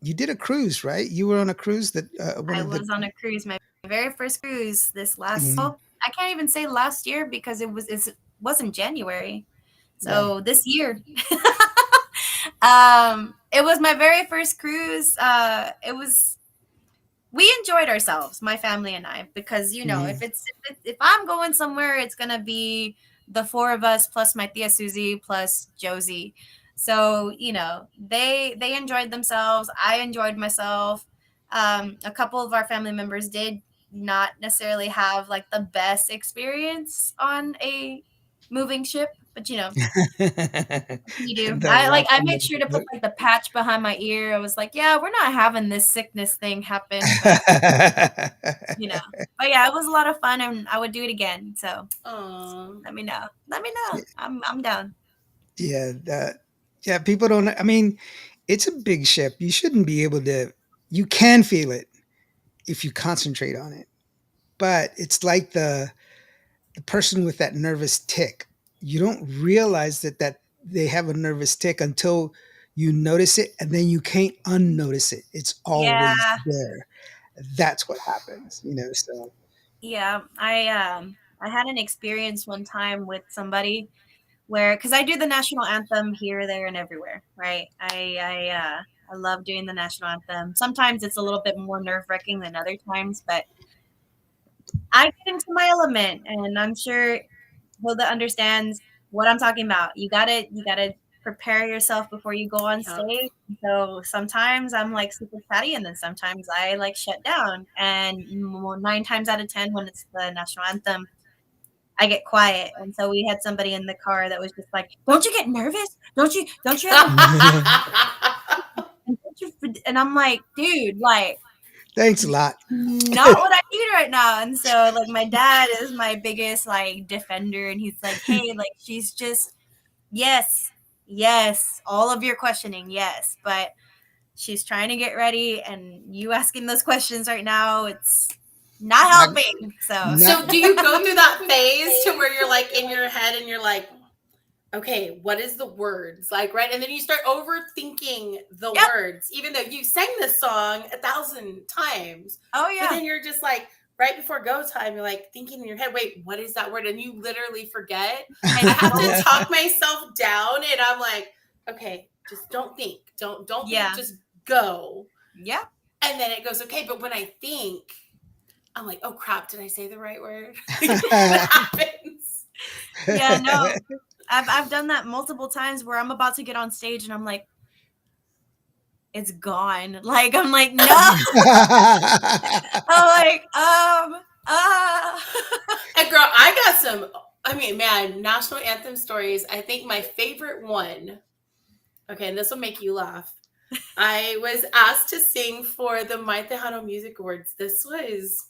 Speaker 1: you did a cruise, right? You were on a cruise that one
Speaker 3: I
Speaker 1: of the.
Speaker 3: was on a cruise, my very first cruise this last.
Speaker 1: Mhm.
Speaker 3: Well, I can't even say last year because it wasn't January.
Speaker 1: Yeah.
Speaker 3: So this year, it was my very first cruise. We enjoyed ourselves, my family and I, because
Speaker 1: Mhm.
Speaker 3: if I'm going somewhere, it's gonna be the four of us plus my tia Susie plus Josie. So they enjoyed themselves. I enjoyed myself. A couple of our family members did not necessarily have like the best experience on a moving ship, but you do.
Speaker 1: The
Speaker 3: I
Speaker 1: rocking
Speaker 3: made sure to put like the patch behind my ear. I was like, yeah, we're not having this sickness thing happen, but you know. But yeah, it was a lot of fun and I would do it again. So
Speaker 2: Aw.
Speaker 3: let me know. Let me know. I'm down.
Speaker 1: Yeah, yeah, people don't. I mean, it's a big ship. You shouldn't be able to. You can feel it if you concentrate on it, but it's like the person with that nervous tick. You don't realize that they have a nervous tick until you notice it, and then you can't unnotice it. It's
Speaker 3: Yeah,
Speaker 1: always there. That's what happens. So
Speaker 3: yeah. I had an experience one time with somebody where because I do the national anthem here, there, and everywhere, right? I love doing the national anthem. Sometimes it's a little bit more nerve wracking than other times, but I get into my element, and I'm sure Hilda understands what I'm talking about. You gotta prepare yourself before you go on
Speaker 2: Yep.
Speaker 3: stage. So sometimes I'm like super chatty, and then sometimes I like shut down. And 9 times out of 10, when it's the national anthem, I get quiet. And so we had somebody in the car that was just like, "Don't you get nervous? Don't you have and I'm like, dude, like
Speaker 1: Thanks a lot.
Speaker 3: not what I need right now." And so like my dad is my biggest like defender, and he's like, "Hey, like she's just yes, all of your questioning, yes, but she's trying to get ready, and you asking those questions right now, it's not helping." So
Speaker 2: So do you go through that phase to where you're like in your head and you're like, okay, what is the words? Like, right? And then you start overthinking the
Speaker 3: Yep.
Speaker 2: words, even though you sang this song 1,000 times.
Speaker 3: oh
Speaker 2: But
Speaker 3: yeah,
Speaker 2: then you're just like, right before go time, you're like thinking in your head, wait, what is that word? And you literally forget. I have to talk myself down, and I'm like, okay, just don't think. Don't
Speaker 3: Yeah.
Speaker 2: think, just go.
Speaker 3: yeah.
Speaker 2: And then it goes, okay. But when I think, I'm like, oh crap, did I say the right word? That happens.
Speaker 3: Yeah, no. I've done that multiple times where I'm about to get on stage and I'm like, it's gone. Like I'm like, no. I'm like,
Speaker 2: And girl, I got some, I mean, man, national anthem stories. I think my favorite one, okay, and this will make you laugh. I was asked to sing for the Qvo Tejano Music Awards. This was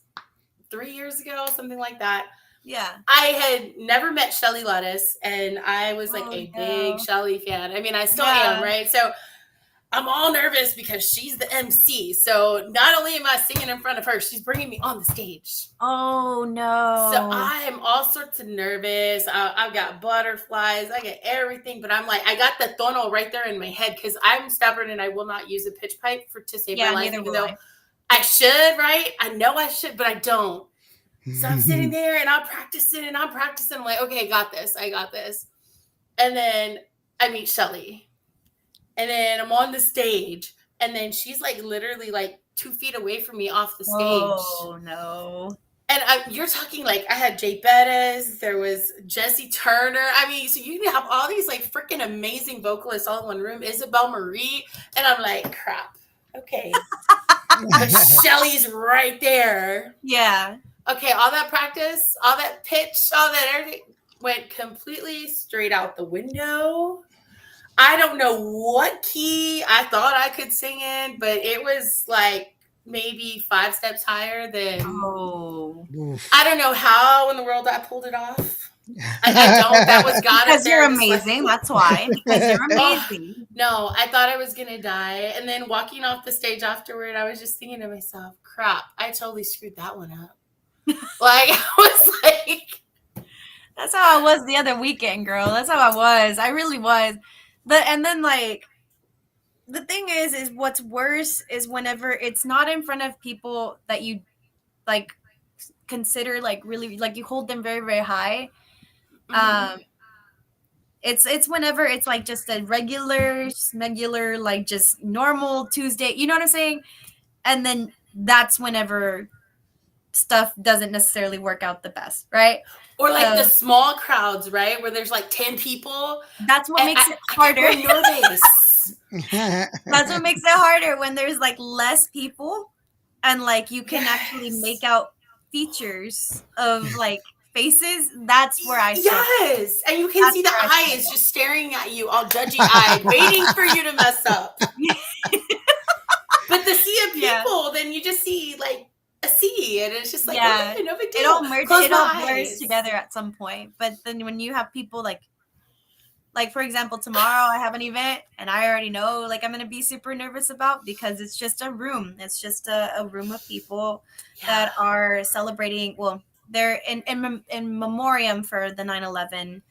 Speaker 2: 3 years ago, something like that.
Speaker 3: yeah.
Speaker 2: I had never met Shelly Lettuce, and I was like
Speaker 3: Oh,
Speaker 2: a
Speaker 3: no.
Speaker 2: big Shelly fan. I mean, I still
Speaker 3: Yeah.
Speaker 2: am, right? So I'm all nervous because she's the MC. So not only am I singing in front of her, she's bringing me on the stage.
Speaker 3: Oh no.
Speaker 2: So I am all sorts of nervous. I've got butterflies. I get everything, but I'm like, I got the tono right there in my head because I'm stubborn and I will not use a pitch pipe to save my life,
Speaker 3: neither
Speaker 2: even
Speaker 3: will
Speaker 2: though I should, right? I know I should, but I don't. So I'm sitting there and I'm practicing. I'm like, okay, I got this. And then I meet Shelly. And then I'm on the stage. And then she's like literally like 2 feet away from me off the stage.
Speaker 3: Oh no.
Speaker 2: And you're talking like I had Jay Bettis, there was Jesse Turner. I mean, so you have all these like freaking amazing vocalists all in one room, Isabel Marie. And I'm like, crap. Okay. But Shelly's right there.
Speaker 3: Yeah.
Speaker 2: Okay, all that practice, all that pitch, all that everything went completely straight out the window. I don't know what key I thought I could sing in, but it was like maybe 5 steps higher than.
Speaker 3: Oh.
Speaker 2: I don't know how in the world I pulled it off. I don't. That was God.
Speaker 3: Because
Speaker 2: up there,
Speaker 3: you're
Speaker 2: just like-
Speaker 3: amazing. That's why. Because you're amazing.
Speaker 2: No, I thought I was gonna die, and then walking off the stage afterward, I was just thinking to myself, "Crap! I totally screwed that one up." Like I was like,
Speaker 3: That's how I was the other weekend, girl. That's how I was. I really was. And then like the thing is what's worse is whenever it's not in front of people that you like consider like really like you hold them very, very high. It's whenever it's like just a regular like just normal Tuesday, you know what I'm saying? And then that's whenever stuff doesn't necessarily work out the best, right?
Speaker 2: or like the small crowds, right, where there's like 10 people.
Speaker 3: That's what makes it
Speaker 2: I
Speaker 3: harder.
Speaker 2: get real nervous.
Speaker 3: That's what makes it harder when there's like less people and like you can actually make out features of like faces. That's where I struggle.
Speaker 2: Yes, and you can see the
Speaker 3: where I
Speaker 2: eyes just staring at you, all judgy eyed, waiting for you to mess up. But the sea of people, then you just see like a sea, and it's just like,
Speaker 3: Yeah.
Speaker 2: okay, no big deal.
Speaker 3: It all merges,
Speaker 2: Close
Speaker 3: it all
Speaker 2: my
Speaker 3: blurs
Speaker 2: eyes.
Speaker 3: together at some point. But then when you have people like for example, tomorrow I have an event and I already know like I'm gonna be super nervous about because it's just a room. It's just a room of people that are celebrating. Well, they're in memoriam for the 9/11.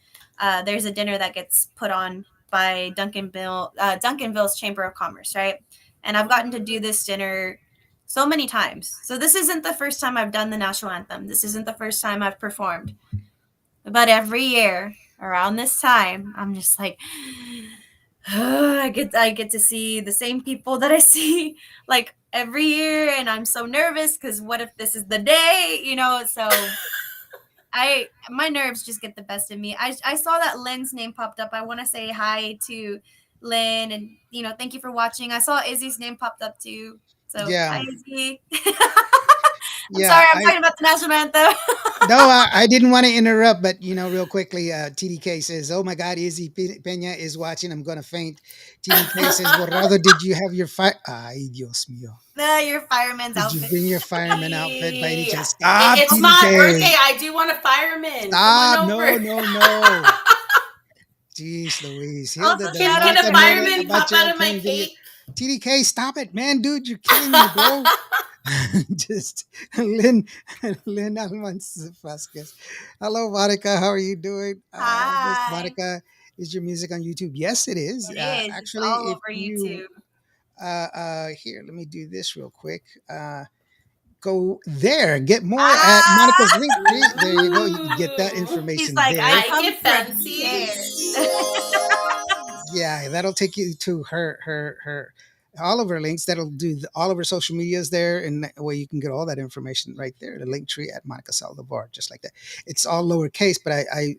Speaker 3: There's a dinner that gets put on by Duncanville's Chamber of Commerce, right? And I've gotten to do this dinner so many times. So this isn't the first time I've done the national anthem. This isn't the first time I've performed. But every year around this time, I'm just like, I get to see the same people that I see like every year, and I'm so nervous because what if this is the day, So my nerves just get the best of me. I saw that Lynn's name popped up. I want to say hi to Lynn, and thank you for watching. I saw Izzy's name popped up too. So
Speaker 1: Yeah,
Speaker 3: hi, Izzy. I'm
Speaker 1: yeah.
Speaker 3: sorry, I'm talking about the national anthem.
Speaker 1: No, I didn't want to interrupt, but real quickly, TDK says, "Oh my God, Izzy Peña is watching. I'm gonna faint." TDK says, "Borrado, did you have your fire? Ay, Dios mío!
Speaker 3: Your fireman's
Speaker 1: Did you
Speaker 3: outfit.
Speaker 1: bring your fireman outfit by any chance? Stop,
Speaker 2: It's my birthday.
Speaker 1: TDK!
Speaker 2: I do want a fireman. Come on
Speaker 1: Stop!
Speaker 2: over.
Speaker 1: No, no, no! Jeez, Louise, Hilda
Speaker 3: Also,
Speaker 1: does
Speaker 3: shout
Speaker 2: Can
Speaker 3: out
Speaker 1: not
Speaker 2: a
Speaker 3: to
Speaker 1: donate a
Speaker 2: fireman
Speaker 3: Lynn.
Speaker 1: bunch
Speaker 2: pop
Speaker 1: of
Speaker 2: out of my
Speaker 1: airplane video.
Speaker 2: cake?
Speaker 1: TDK, stop it, man, dude! You're killing me, bro. Just Lynn Almanza Vasquez. Hello, Monica. How are you doing? Miss
Speaker 3: Hi.
Speaker 1: Monica, is your music on YouTube? Yes, it is.
Speaker 3: It is. It's
Speaker 1: Actually,
Speaker 3: all
Speaker 1: if
Speaker 3: over
Speaker 1: you
Speaker 3: YouTube.
Speaker 1: here, let me do this real quick. Go there, get more at Monica's
Speaker 3: Ah!
Speaker 1: link tree. There you go. You can get that
Speaker 2: Ooh,
Speaker 3: He's
Speaker 1: information
Speaker 3: like, I
Speaker 1: there.
Speaker 2: I
Speaker 3: come
Speaker 2: get fancy.
Speaker 3: prepared.
Speaker 1: Yeah, that'll take you to her all of her links. That'll do all of her social medias there, and that way you can get all that information right there. The link tree at Monica Saldivar, just like that. It's all lowercase, but I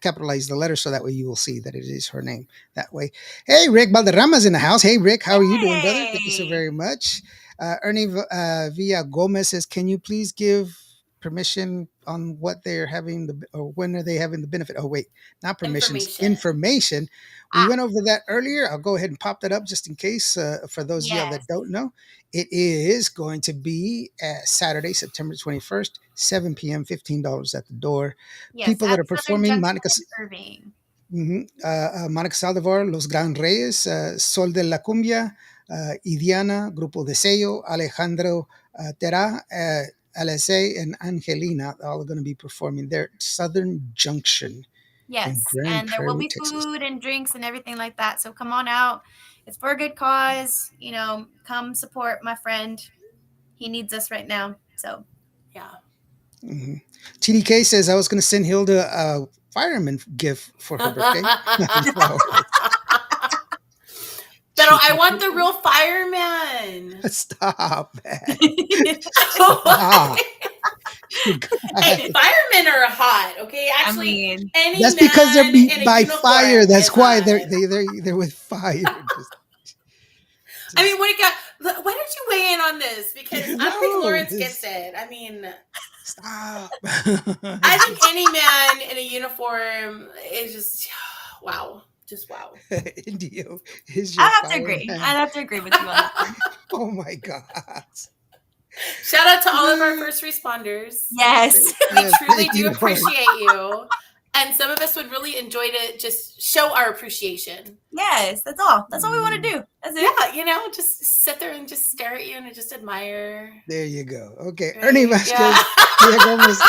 Speaker 1: capitalize the letter so that way you will see that it is her name that way. Hey, Rick Valderrama's in the house. Hey, Rick, how are you doing, brother? Thank you so
Speaker 3: Hey.
Speaker 1: very much. Ernie Villa Gomez says, "Can you please give permission on what they're having or when are they having the benefit?" Oh, wait, not permissions,
Speaker 2: Information.
Speaker 1: information. We
Speaker 3: Ah,
Speaker 1: went over that earlier. I'll go ahead and pop that up just in case for those of y'all
Speaker 3: yes.
Speaker 1: that don't know. It is going to be Saturday, September 21st, 7 p.m., $15 at the door.
Speaker 3: Yes,
Speaker 1: People that
Speaker 3: at
Speaker 1: are
Speaker 3: Southern
Speaker 1: performing,
Speaker 3: Junction
Speaker 1: Monica,
Speaker 3: in Irving.
Speaker 1: Monica Saldivar, Los Gran Reyes, Sol de la Cumbia, Idiana, Grupo de Sello, Alejandro Terá, LSA, and Angelina, all are going to be performing there at Southern Junction in
Speaker 3: Yes,
Speaker 1: Grand
Speaker 3: and there will
Speaker 1: Prairie,
Speaker 3: be
Speaker 1: Texas.
Speaker 3: food and drinks and everything like that. So come on out. It's for a good cause. Come support my friend. He needs us right now. So
Speaker 2: Yeah.
Speaker 1: Mhm. TDK says, "I was going to send Hilda a fireman gift for her birthday." No,
Speaker 2: But
Speaker 1: she
Speaker 2: I want the real fireman.
Speaker 1: stop, man.
Speaker 2: Oh,
Speaker 1: Stop. You
Speaker 2: hey,
Speaker 1: guys.
Speaker 2: firemen are hot. Okay,
Speaker 3: I
Speaker 2: actually,
Speaker 3: mean,
Speaker 2: any
Speaker 1: That's because they're
Speaker 2: man in a
Speaker 1: by fire.
Speaker 2: uniform
Speaker 1: That's
Speaker 2: is
Speaker 1: why
Speaker 2: hot.
Speaker 1: they're with fire.
Speaker 2: I mean,
Speaker 1: Just
Speaker 2: why don't you weigh in on this? Because I don't think
Speaker 1: no,
Speaker 2: Lawrence gets
Speaker 1: just
Speaker 2: it. I mean,
Speaker 1: stop.
Speaker 2: I think any man in a uniform is just wow, just wow.
Speaker 1: Indio is your
Speaker 3: I'd have to agree.
Speaker 1: fireman.
Speaker 3: I'd have to agree with you on that one.
Speaker 1: Oh my god.
Speaker 2: Shout out to all of our first responders.
Speaker 3: Yes.
Speaker 2: We
Speaker 1: Yes,
Speaker 2: truly
Speaker 1: thank
Speaker 2: do
Speaker 1: you, Lord.
Speaker 2: appreciate you. And some of us would really enjoy to just show our appreciation.
Speaker 3: Yes, that's all. That's all we want to do. That's it.
Speaker 2: Yeah, just sit there and just stare at you and just admire.
Speaker 1: There you go. Okay,
Speaker 2: Right?
Speaker 1: Ernie Vasquez,
Speaker 2: Yeah.
Speaker 1: Villa Gomez,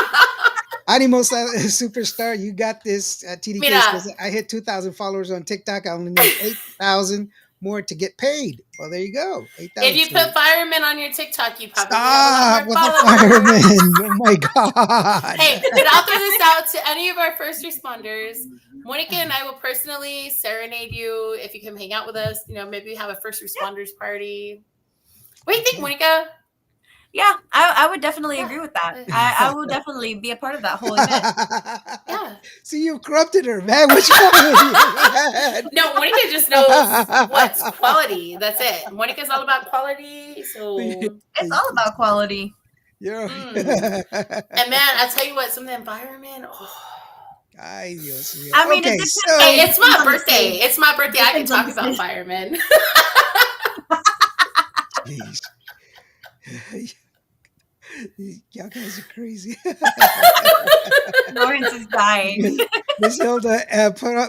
Speaker 1: Animo Superstar, you got this. TDK
Speaker 2: Mira,
Speaker 1: says, "I hit 2,000 followers on TikTok. I only need 8,000 more to get paid." Well, there you go.
Speaker 2: if
Speaker 1: 8,000.
Speaker 2: you put firemen on your TikTok, you probably
Speaker 1: Stop
Speaker 2: have a
Speaker 1: with
Speaker 2: lot
Speaker 1: the
Speaker 2: more followers.
Speaker 1: firemen. Oh my god.
Speaker 2: Hey, but I'll throw this out to any of our first responders. Monica and I will personally serenade you if you come hang out with us. Maybe have a first responders party. What do you think, Monica?
Speaker 3: Yeah, I would definitely
Speaker 2: Yeah.
Speaker 3: agree with that. I will definitely be a part of that whole event.
Speaker 2: Yeah.
Speaker 1: See, you corrupted her, man. What's wrong with you, man?
Speaker 2: No, Monica just knows what's quality. That's it. Monica's all about quality. So,
Speaker 3: It's all about quality.
Speaker 1: You're
Speaker 2: and man, I tell you what, some of the environment. Oh.
Speaker 1: Ay, Dios mío.
Speaker 3: I mean, it
Speaker 1: Okay,
Speaker 3: depends.
Speaker 1: so
Speaker 2: Hey, it's my
Speaker 3: on the
Speaker 2: birthday.
Speaker 3: stage.
Speaker 2: It's my birthday. I can
Speaker 3: Depends on
Speaker 2: talk
Speaker 3: the
Speaker 2: about
Speaker 3: stage.
Speaker 2: firemen.
Speaker 1: jeez. Y'all guys are crazy.
Speaker 3: Lawrence is dying.
Speaker 1: Miss Hilda,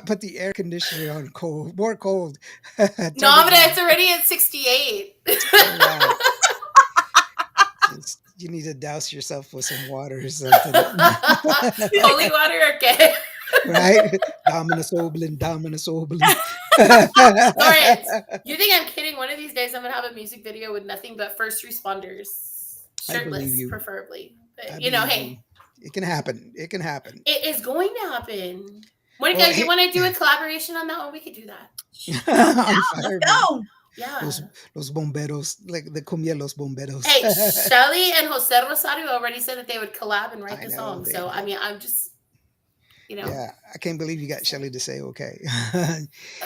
Speaker 1: put the air conditioner on cold, more cold. Turn
Speaker 2: No,
Speaker 1: it
Speaker 2: but
Speaker 1: down.
Speaker 2: it's already at 68.
Speaker 1: Oh, wow. You need to douse yourself with some water or something.
Speaker 2: Holy water, okay.
Speaker 1: Right? Dominus Oblin, Dominus Oblin.
Speaker 2: Lawrence, you think I'm kidding? One of these days I'm going to have a music video with nothing but first responders.
Speaker 1: I believe
Speaker 2: Shirtless,
Speaker 1: you.
Speaker 2: preferably. But,
Speaker 1: I
Speaker 2: you know,
Speaker 1: believe
Speaker 2: hey,
Speaker 1: you. It can happen. It can happen.
Speaker 2: It is going to happen.
Speaker 1: Well,
Speaker 2: Monica, you
Speaker 1: hey,
Speaker 2: want to do a collaboration on that one? We could do that.
Speaker 3: I'm
Speaker 1: on
Speaker 3: down. Let's
Speaker 1: firemen.
Speaker 3: go.
Speaker 1: Los
Speaker 2: Yeah.
Speaker 1: los bomberos, like the cumbia los bomberos.
Speaker 2: Hey, Shelly and Jose Rosario already said that they would collab and write
Speaker 1: I
Speaker 2: the
Speaker 1: know
Speaker 2: song.
Speaker 1: they.
Speaker 2: So I mean, I'm just,
Speaker 1: Yeah, I can't believe you got Shelly to say okay.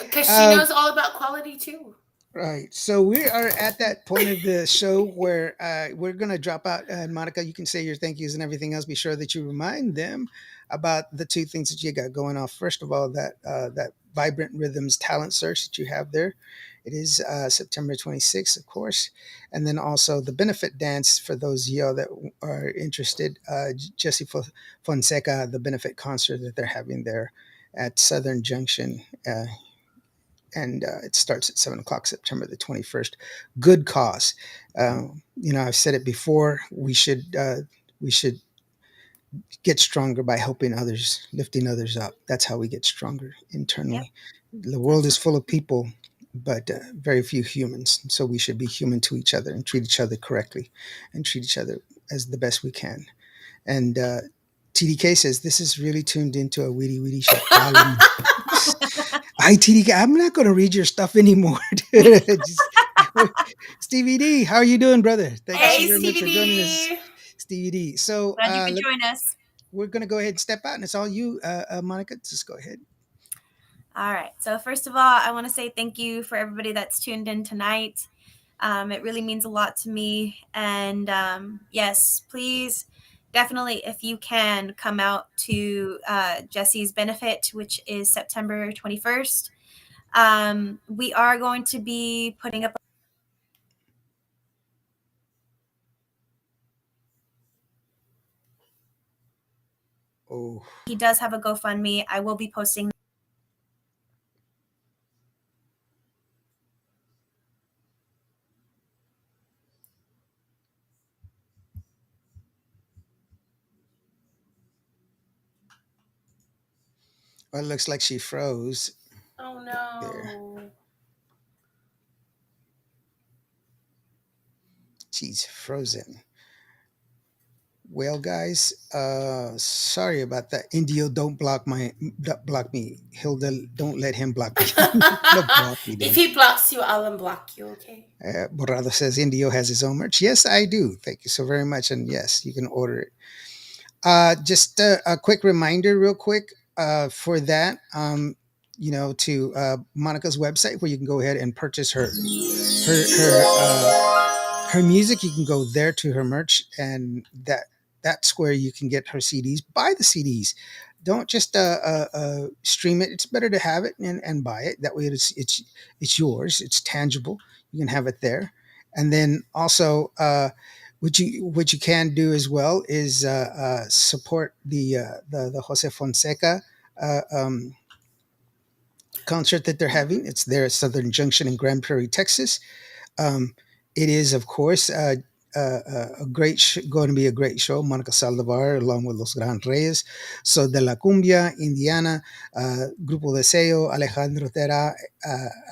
Speaker 2: because she
Speaker 1: uh,
Speaker 2: knows all about quality too.
Speaker 1: right. So we are at that point of the show where we're gonna drop out. And Monica, you can say your thank yous and everything else. Be sure that you remind them about the two things that you got going on. First of all, that Vibrant Rhythms talent search that you have there. It is September 26th, of course, and then also the benefit dance for those of y'all that are interested. Jesse Fonseca, the benefit concert that they're having there at Southern Junction. And it starts at 7 o'clock, September the 21st. Good cause. I've said it before. We should get stronger by helping others, lifting others up. That's how we get stronger
Speaker 3: Yep.
Speaker 1: internally. The world is full of people, but very few humans. So we should be human to each other and treat each other correctly, and treat each other as the best we can. And TDK says this is really tuned into a weedy weedy show. Hi, TDK. I'm not going to read your stuff anymore. Just, Stevie D, how are you doing, brother? Thank you so
Speaker 2: Hey,
Speaker 1: very much for joining us,
Speaker 2: CBD.
Speaker 1: Stevie D. So
Speaker 3: Glad you could join us.
Speaker 1: we're going to go ahead and step out, and it's all you, Monica. Just go ahead.
Speaker 3: All right. So first of all, I want to say thank you for everybody that's tuned in tonight. It really means a lot to me. And yes, please, definitely, if you can, come out to Jesse's benefit, which is September 21st. We are going to be putting up.
Speaker 1: Oh,
Speaker 3: He does have a GoFundMe. I will be posting.
Speaker 1: well, it looks like she froze
Speaker 2: Oh
Speaker 1: there.
Speaker 2: no.
Speaker 1: She's frozen. Well, guys, sorry about that. Indio, don't block me. Hilda, don't let him block me. No, block me,
Speaker 2: If
Speaker 1: then.
Speaker 2: he blocks you, I'll unblock you, okay?
Speaker 1: Borrado says Indio has his own merch. Yes, I do. Thank you so very much. And yes, you can order it. Just a quick reminder, real quick, for that. To Monica's website where you can go ahead and purchase her music. You can go there to her merch, and that's where you can get her CDs. Buy the CDs. Don't just stream it. It's better to have it and buy it. That way, it's yours. It's tangible. You can have it there, and then also what you can do as well is support the Jose Fonseca uh, um, concert that they're having. It's there at Southern Junction in Grand Prairie, Texas. Um, it is, of course, going to be a great show. Monica Saldivar, along with Los Gran Reyes, So de la Cumbia, Indiana, Grupo Deseo, Alejandro Tera,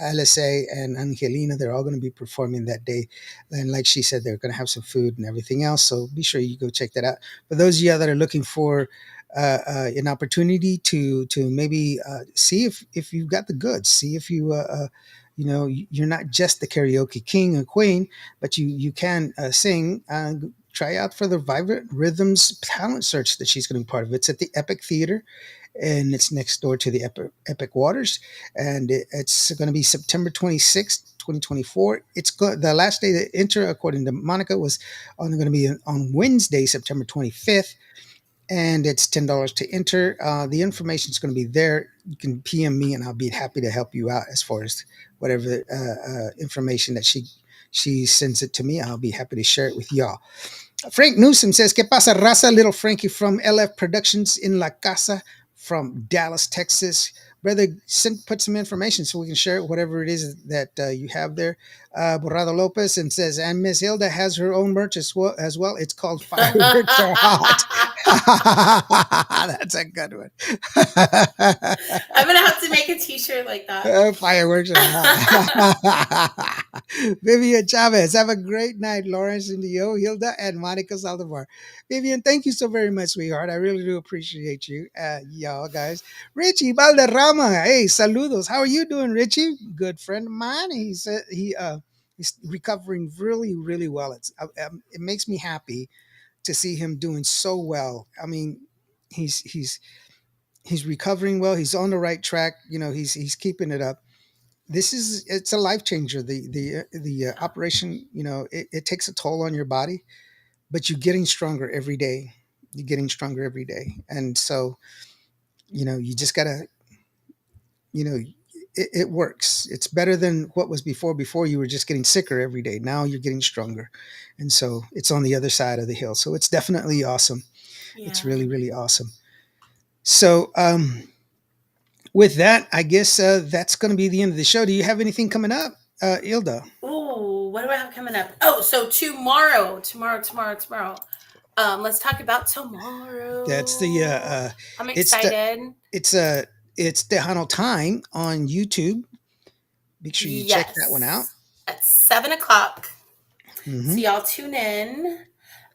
Speaker 1: LSA, and Angelina. They're all going to be performing that day. And like she said, they're going to have some food and everything else. So be sure you go check that out. For those of you that are looking for an opportunity to maybe see if you've got the goods, see if you're not just the karaoke king or queen, but you can sing. Try out for the Vibrant Rhythms talent search that she's going to be part of. It's at the Epic Theater, and it's next door to the Epic Waters, and it's going to be September 26th, 2024. The last day to enter, according to Monica, was going to be on Wednesday, September 25th. And it's $10 to enter. The information is going to be there. You can PM me, and I'll be happy to help you out as far as whatever information that she sends it to me. I'll be happy to share it with y'all. Frank Newsom says, "Que pasa, raza?" Little Frankie from LF Productions in La Casa from Dallas, Texas. Brother, put some information so we can share it, whatever it is that you have there. Borrado Lopez and says, and Miss Hilda has her own merch as well. It's called Fireworks Are Hot. That's a good one.
Speaker 2: I'm gonna have to make a T-shirt like that.
Speaker 1: Fireworks. Vivian Chavez, have a great night. Lawrence Indio, Hilda, and Monica Saldivar. Vivian, thank you so very much, sweetheart. I really do appreciate you, y'all guys. Richie Valderrama, hey, saludos. How are you doing, Richie? Good friend of mine. He's recovering really, really well. It makes me happy to see him doing so well. I mean, he's he's he's recovering well. He's on the right track. He's keeping it up. It's a life changer. The operation, it takes a toll on your body, but you're getting stronger every day. You're getting stronger every day, and so you just gotta, it works. It's better than what was before. Before you were just getting sicker every day. Now you're getting stronger, and so it's on the other side of the hill. So it's definitely awesome. It's
Speaker 2: Yeah.
Speaker 1: really, really awesome. So, with that, I guess that's going to be the end of the show. Do you have anything coming up, Ilda?
Speaker 2: Ooh, what do I have coming up? Oh, so tomorrow. Let's talk about tomorrow.
Speaker 1: That's the
Speaker 2: I'm
Speaker 1: it's
Speaker 2: excited.
Speaker 1: it's Tejano Time on YouTube. Make sure you check that one out.
Speaker 2: At 7:00.
Speaker 1: Mhm.
Speaker 2: So y'all tune in.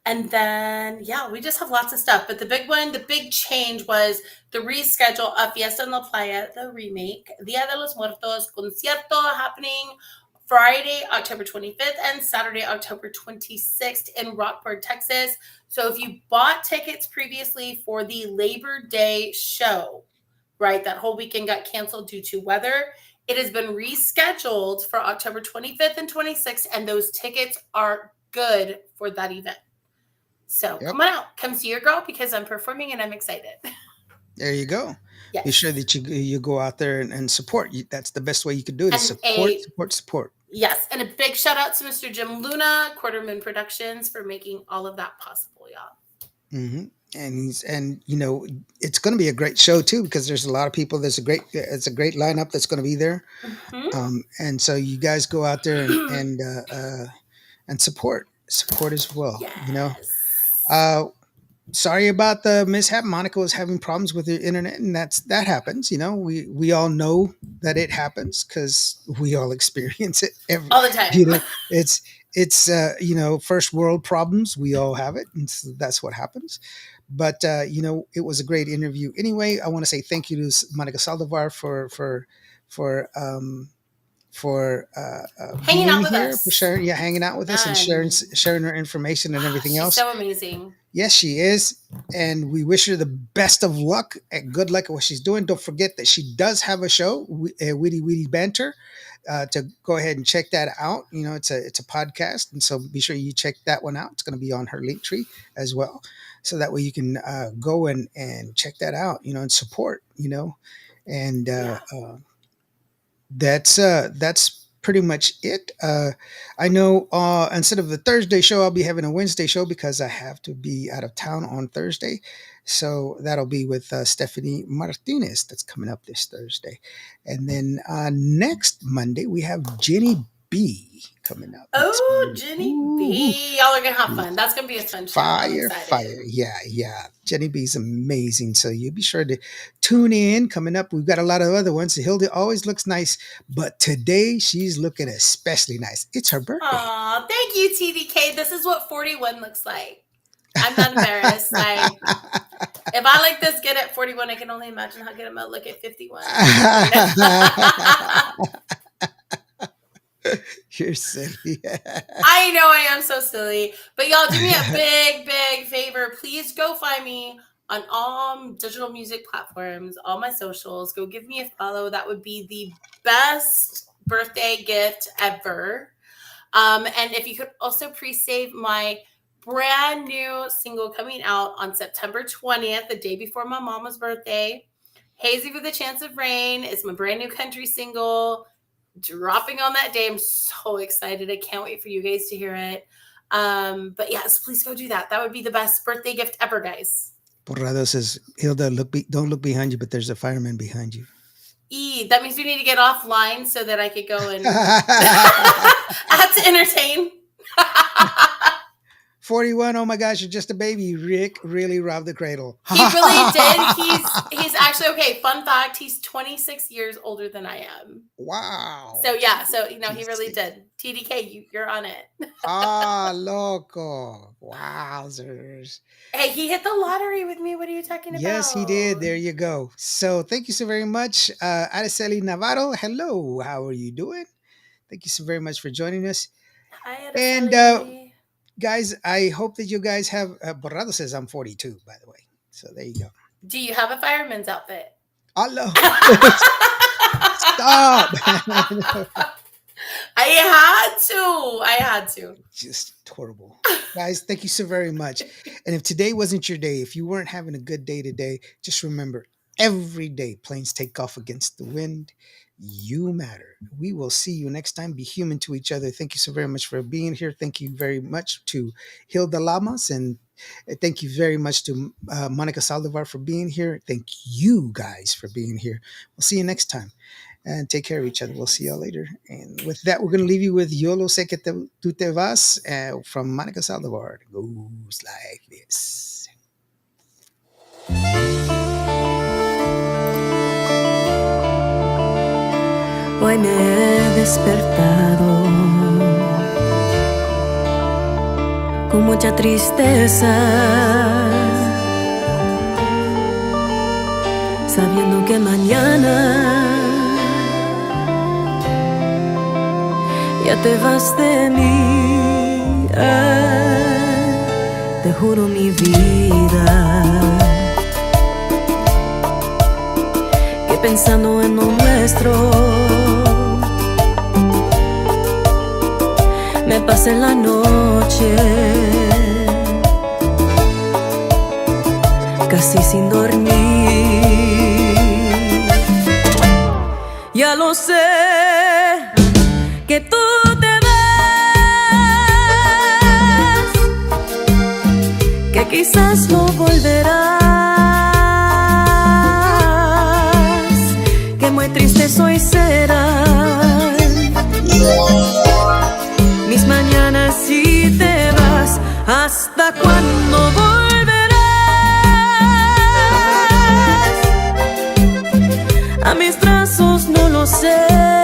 Speaker 2: And then, yeah, we just have lots of stuff. But the big change was the reschedule of Fiesta en la Playa, the remake, Dia de los Muertos concierto happening Friday, October 25th and Saturday, October 26th in Rockford, Texas. So if you bought tickets previously for the Labor Day show, right, that whole weekend got canceled due to weather, it has been rescheduled for October 25th and 26th, and those tickets are good for that event. So
Speaker 1: Yep.
Speaker 2: come on out, come see your girl because I'm performing and I'm excited.
Speaker 1: There you go.
Speaker 2: Yes.
Speaker 1: Be sure that you go out there and support. That's the best way you could do it. Is
Speaker 2: And
Speaker 1: support.
Speaker 2: Yes, and a big shout out to Mr. Jim Luna, Quarterman Productions, for making all of that possible, y'all.
Speaker 1: Mm-hmm. And it's going to be a great show too because there's a lot of people. It's a great lineup that's going to be there.
Speaker 2: Mm-hmm.
Speaker 1: And so you guys go out there and support as well.
Speaker 2: Yes.
Speaker 1: Sorry about the mishap. Monica was having problems with the internet, and that happens. We all know that it happens because we all experience it
Speaker 2: All the time.
Speaker 1: It's first world problems. We all have it, and so that's what happens. But it was a great interview. Anyway, I want to say thank you to Monica Saldivar for
Speaker 2: Hanging
Speaker 1: being
Speaker 2: out with
Speaker 1: here,
Speaker 2: us.
Speaker 1: for sharing, hanging out with us and sharing her information and everything
Speaker 2: She's
Speaker 1: else.
Speaker 2: so amazing.
Speaker 1: Yes, she is, and we wish her the best of luck and good luck at what she's doing. Don't forget that she does have a show, Witty Banter. To go ahead and check that out. It's a podcast, and so be sure you check that one out. It's going to be on her link tree as well, so that way you can go and check that out. And support. And that's pretty much it. I know instead of the Thursday show, I'll be having a Wednesday show because I have to be out of town on Thursday. So that'll be with Stephanie Martinez. That's coming up this Thursday. And then next Monday, we have Jenny B coming up.
Speaker 2: Oh, Jenny B. Y'all are going to have fun. That's going to be a fun show.
Speaker 1: Fire. Yeah. Jenny B is amazing. So you be sure to tune in. Coming up, we've got a lot of other ones. Hilda always looks nice, but today she's looking especially nice. It's her birthday.
Speaker 2: Aw, thank you, TDK. This is what 41 looks like. I'm not embarrassed. If I like this good at 41, I can only imagine how good I'm going to look at 51.
Speaker 1: You're silly.
Speaker 2: I know I am so silly. But y'all do me a big favor. Please go find me on all digital music platforms, all my socials. Go give me a follow. That would be the best birthday gift ever. And if you could also pre-save my brand new single coming out on September 20th, the day before my mama's birthday. Hazy with a Chance of Rain is my brand new country single. Dropping on that day. I'm so excited. I can't wait for you guys to hear it. But yes, please go do that. That would be the best birthday gift ever, guys.
Speaker 1: Porrado says, Hilda, don't look behind you, but there's a fireman behind you.
Speaker 2: That means we need to get offline so that I could go and I have to entertain.
Speaker 1: 41. Oh my gosh, you're just a baby. Rick really robbed the cradle.
Speaker 2: He really did. He's actually okay. Fun fact: he's 26 years older than I am.
Speaker 1: Wow.
Speaker 2: So yeah, so he really did. TDK, you're on it.
Speaker 1: Loco. Wowzers.
Speaker 2: Hey, he hit the lottery with me. What are you talking about?
Speaker 1: Yes, he did. There you go. So thank you so very much. Araceli Navarro, hello. How are you doing? Thank you so very much for joining us.
Speaker 2: Hi,
Speaker 1: And
Speaker 2: Araceli.
Speaker 1: guys, I hope that you guys have. Borrado says I'm 42, by the way. So there you go.
Speaker 2: Do you have a fireman's outfit?
Speaker 1: Hello. Stop.
Speaker 2: I had to.
Speaker 1: Just horrible. Guys, thank you so very much. And if today wasn't your day, if you weren't having a good day today, just remember every day planes take off against the wind. You matter. We will see you next time. Be human to each other. Thank you so very much for being here. Thank you very much to Hilda Lamas, and thank you very much to Monica Saldivar for being here. Thank you guys for being here. We'll see you next time, and take care of each other. We'll see y'all later. And with that, we're going to leave you with Yo lo sé que tú te vas from Monica Saldivar. It goes like this.
Speaker 4: Hoy me he despertado con mucha tristeza, sabiendo que mañana ya te vas de mí. Te juro mi vida que pensando en lo nuestro me pasé la noche casi sin dormir. Ya lo sé que tú te vas, que quizás no volverás, que muy triste soy serán mis mañanas si te vas. ¿Hasta cuándo volverás a mis brazos? No lo sé.